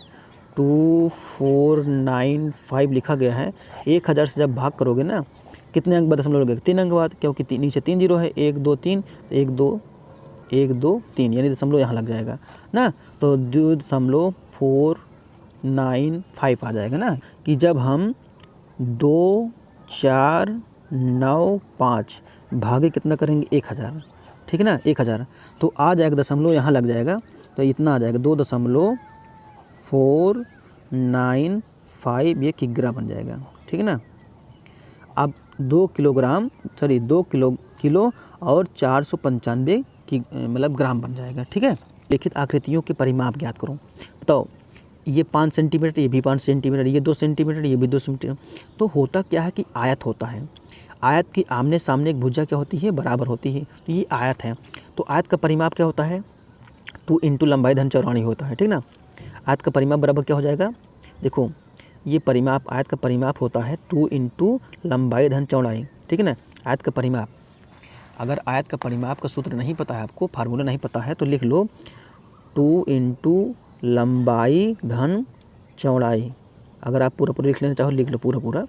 2495 लिखा गया है। 1000 से जब भाग करोगे ना, कितने अंक बाद दशमलव लगेगा? 3 अंक बाद, क्योंकि नीचे 3 जीरो है। 1 2 3, 1 2 3, यानी दशमलव यहाँ लग जाएगा ना। तो 2.495 आ जाएगा ना। कि जब हम 2495 भागे कितना करेंगे? 1000, ठीक है ना। 1000 तो आ जाएगा, दशमलव यहाँ लग जाएगा तो इतना आ जाएगा 2.495, ये किग्रा बन जाएगा, ठीक है ना। अब 2 किलो और 495 की मतलब ग्राम बन जाएगा, ठीक है। लिखित आकृतियों के परिमाप ज्ञात करो। बताओ, ये 5 सेंटीमीटर, ये भी 5 सेंटीमीटर, ये 2 सेंटीमीटर, ये भी 2 सेंटीमीटर। तो होता क्या है कि आयत होता है। आयत की आमने सामने एक भुजा क्या होती है? बराबर होती है। तो ये आयत है, तो आयत का परिमाप क्या होता है? 2 इंटू लंबाई धन चौड़ाई होता है, ठीक ना। आयत का परिमाप बराबर क्या हो जाएगा? देखो, ये परिमाप, आयत का परिमाप होता है 2 इंटू लंबाई धन चौड़ाई, ठीक है ना। आयत का परिमाप, अगर आयत का परिमाप का सूत्र नहीं पता है आपको, फार्मूला नहीं पता है, तो लिख लो 2 इंटू लंबाई धन चौड़ाई। अगर आप पूरा लिख लेना चाहो लिख लो पूरा।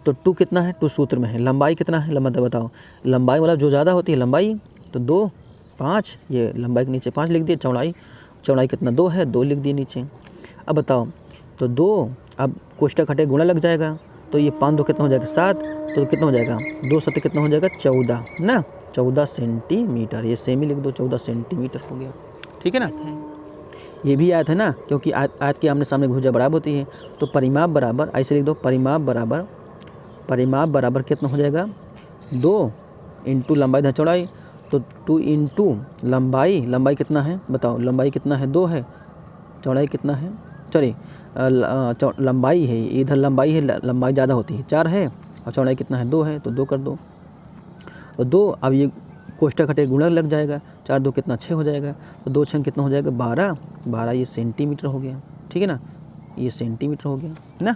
तो 2 कितना है? 2 सूत्र में है। लंबाई कितना है? लंबाई बताओ। लंबाई मतलब जो ज़्यादा होती है लंबाई, तो 2 5, ये लंबाई के नीचे 5 लिख दिए। चौड़ाई कितना? 2 है, 2 लिख दिए नीचे। अब बताओ, तो 2, अब कोष्ठक हटे गुणा लग जाएगा, तो ये 5 2 कितना हो जाएगा? 7, तो कितना हो जाएगा? 2 7 कितना हो जाएगा? 14 ना। 14 सेंटीमीटर, ये सेमी लिख दो, 14 सेंटीमीटर हो गया, ठीक है ना। ये भी आयत है ना, क्योंकि आयत के आमने सामने भुजा बराबर होती है। तो परिमाप बराबर, ऐसे लिख दो, परिमाप बराबर कितना हो जाएगा? 2 इंटू लंबाई धन चौड़ाई। तो 2 इंटू लंबाई कितना है बताओ? लंबाई कितना है? 2 है। चौड़ाई कितना है? सॉरी, लंबाई है, इधर लंबाई है, लंबाई ज़्यादा होती है, 4 है, और चौड़ाई कितना है? 2 है, तो 2 कर दो। और 2, अब ये कोष्ठक हटे गुणा लग जाएगा, 4 2 कितना? 6 हो जाएगा। तो 2 6 कितना हो जाएगा? 12, ये सेंटीमीटर हो गया, ठीक है ना। ये सेंटीमीटर हो गया ना।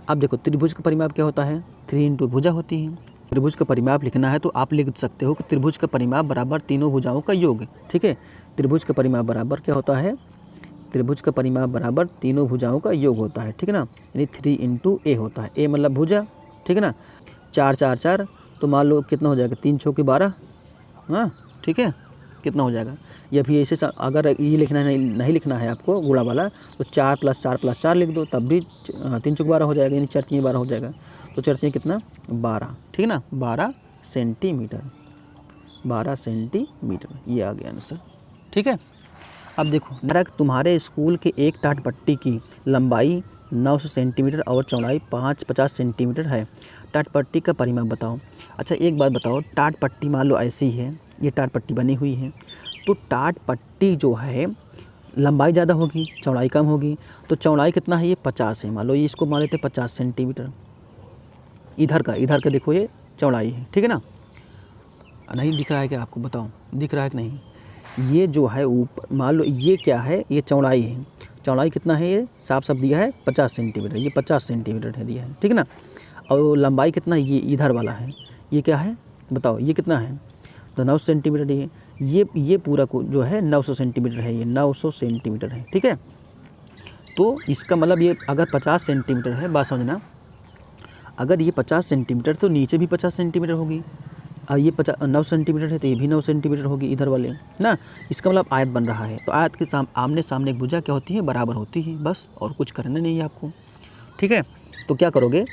अब देखो, त्रिभुज का परिमाप क्या होता है? 3 इंटू भुजा होती है। त्रिभुज का परिमाप लिखना है तो आप लिख सकते हो कि त्रिभुज का परिमाप बराबर तीनों भुजाओं का योग, ठीक है। त्रिभुज का परिमाप बराबर क्या होता है? त्रिभुज का परिमाप बराबर तीनों भुजाओं का योग होता है, ठीक है ना। यानी 3 इंटू ए होता है। ए मतलब भुजा, ठीक है ना। 4 4 4, तो मान लो कितना हो जाएगा? 3 चौके 12, हाँ ठीक है। कितना हो जाएगा? या फिर ऐसे अगर ये लिखना नहीं लिखना है आपको गुणा वाला, तो 4 + 4 + 4 लिख दो, तब भी 3 चौके 12 हो जाएगा, यानी 4 3 12 हो जाएगा। तो 4 3 कितना? 12, ठीक है ना। 12 सेंटीमीटर, ये आ गया आंसर, ठीक है। अब देखो, तुम्हारे स्कूल के एक टाट पट्टी की लंबाई 900 सेंटीमीटर और चौड़ाई 50 सेंटीमीटर है। टाट पट्टी का परिमाप बताओ। अच्छा एक बात बताओ, टाट पट्टी मान लो ऐसी है, ये टाट पट्टी बनी हुई है, तो टाट पट्टी जो है लंबाई ज़्यादा होगी, चौड़ाई कम होगी। तो चौड़ाई कितना है? ये 50 है, मान लो ये इसको मान लेते 50 सेंटीमीटर, इधर का देखो ये चौड़ाई है, ठीक है ना। नहीं दिख रहा है क्या आपको, बताओ दिख रहा है कि नहीं। ये जो है ऊपर मान लो ये क्या है, ये चौड़ाई है। चौड़ाई कितना है, ये साफ साफ दिया है 50 सेंटीमीटर, ये 50 सेंटीमीटर है दिया है, ठीक है ना। और लंबाई कितना, ये इधर वाला है, ये क्या है बताओ, ये कितना है, तो 9 सेंटीमीटर ये पूरा को जो है 900 सेंटीमीटर है, ये 900 सेंटीमीटर है, ठीक है। तो इसका मतलब ये अगर 50 सेंटीमीटर है, बात समझना, अगर ये 50 सेंटीमीटर तो नीचे भी 50 सेंटीमीटर होगी, और ये 9 सेंटीमीटर है तो ये भी 9 सेंटीमीटर होगी इधर वाले ना। इसका मतलब आयत बन रहा है, तो आयत के आमने सामने एक भुजा क्या होती है, बराबर होती है, बस और कुछ करना नहीं है आपको, ठीक है। तो क्या करोगे,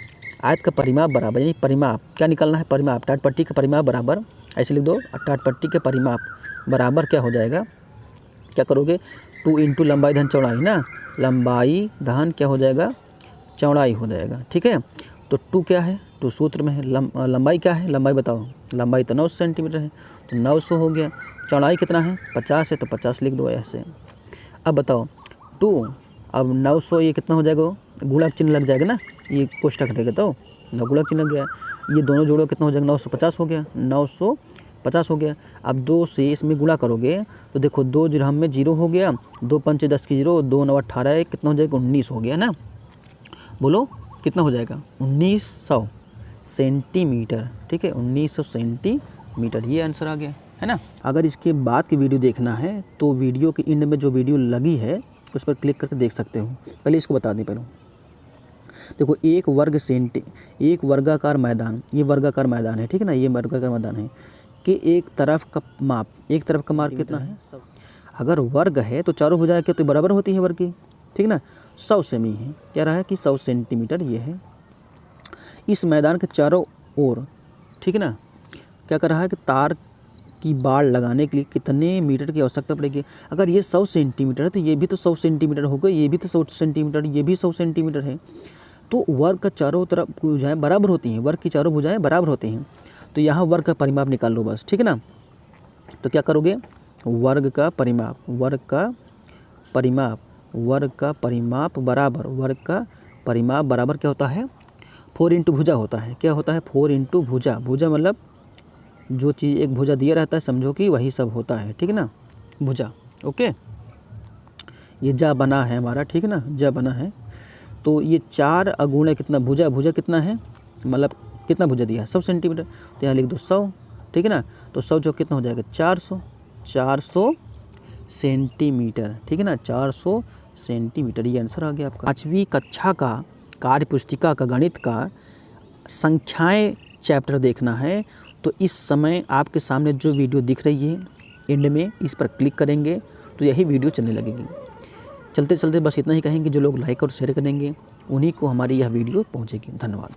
आयत का परिमाप बराबर, यानी परिमाप क्या निकालना है, परिमाप टाट पट्टी का परिमाप बराबर, ऐसे लिख दो, टाट पट्टी के परिमाप बराबर क्या हो जाएगा, क्या करोगे 2 इंटू लंबाई धन चौड़ाई ना, लंबाई धन क्या हो जाएगा, चौड़ाई हो जाएगा, ठीक है। तो 2 क्या है, 2 सूत्र में है, लंबाई क्या है, लंबाई बताओ, लंबाई तो 9 सेंटीमीटर है तो 900 हो गया, चौड़ाई कितना है 50 है तो 50 लिख दो ऐसे। अब बताओ 2, अब 900 ये कितना हो जाएगा, गुणा चिन्ह लग जाएगा ना, ये कोष्ठक हटेगा तो गुणा चिन्ह लग गया, ये दोनों जोड़ो कितना हो जाएगा 950 हो गया, 950 हो गया। अब 2 से इसमें गुणा करोगे तो देखो 2 जिरहम में 0 हो गया, 2 पंचे 10 की 0, 2 9 18 कितना हो जाएगा 19 हो गया ना, बोलो कितना हो जाएगा 1900 सेंटीमीटर, ठीक है 1900 सेंटीमीटर, ये आंसर आ गया है ना। अगर इसके बाद की वीडियो देखना है तो वीडियो के एंड में जो वीडियो लगी है उस पर क्लिक करके देख सकते हो। पहले इसको बता दें, पहले देखो एक वर्गाकार मैदान, ये वर्गाकार मैदान है, ठीक है ना, ये वर्गाकार मैदान है कि एक तरफ का माप कितना है, अगर वर्ग है तो चारों भुजाएं क्या तो बराबर होती है वर्ग की, ठीक ना। 100 सेमी है, क्या रहा है कि 100 सेंटीमीटर ये है। इस मैदान के चारों ओर, ठीक है ना, क्या कर रहा है कि तार की बाड़ लगाने के लिए कितने मीटर की आवश्यकता पड़ेगी। अगर ये 100 सेंटीमीटर है तो ये भी तो 100 सेंटीमीटर होगा, ये भी तो 100 सेंटीमीटर, ये भी 100 सेंटीमीटर है। तो वर्ग का चारों तरफ भुजाएं बराबर होती हैं, वर्ग की चारों भुजाएं बराबर होती हैं। तो यहाँ वर्ग का परिमाप निकाल लो बस, ठीक है ना। तो क्या करोगे, वर्ग का परिमाप बराबर क्या होता है, 4 इंटू भुजा होता है, क्या होता है 4 इंटू भुजा। भुजा मतलब जो चीज़ एक भुजा दिया रहता है समझो कि वही सब होता है, ठीक है ना, भुजा। ओके, ये जा बना है हमारा, ठीक है ना, जा बना है। तो ये 4 अगुणे कितना भुजा कितना है, मतलब कितना भुजा दिया है 100 सेंटीमीटर, तो यहाँ लिख दो 100, ठीक है ना। तो 100 जो कितना हो जाएगा 400 सेंटीमीटर, ठीक है ना, 400 सेंटीमीटर, ये आंसर आ गया आपका। 5वीं कक्षा का कार्य पुस्तिका का गणित का संख्याएं चैप्टर देखना है तो इस समय आपके सामने जो वीडियो दिख रही है एंड में, इस पर क्लिक करेंगे तो यही वीडियो चलने लगेगी। चलते चलते बस इतना ही कहेंगे, जो लोग लाइक और शेयर करेंगे उन्हीं को हमारी यह वीडियो पहुंचेगी। धन्यवाद।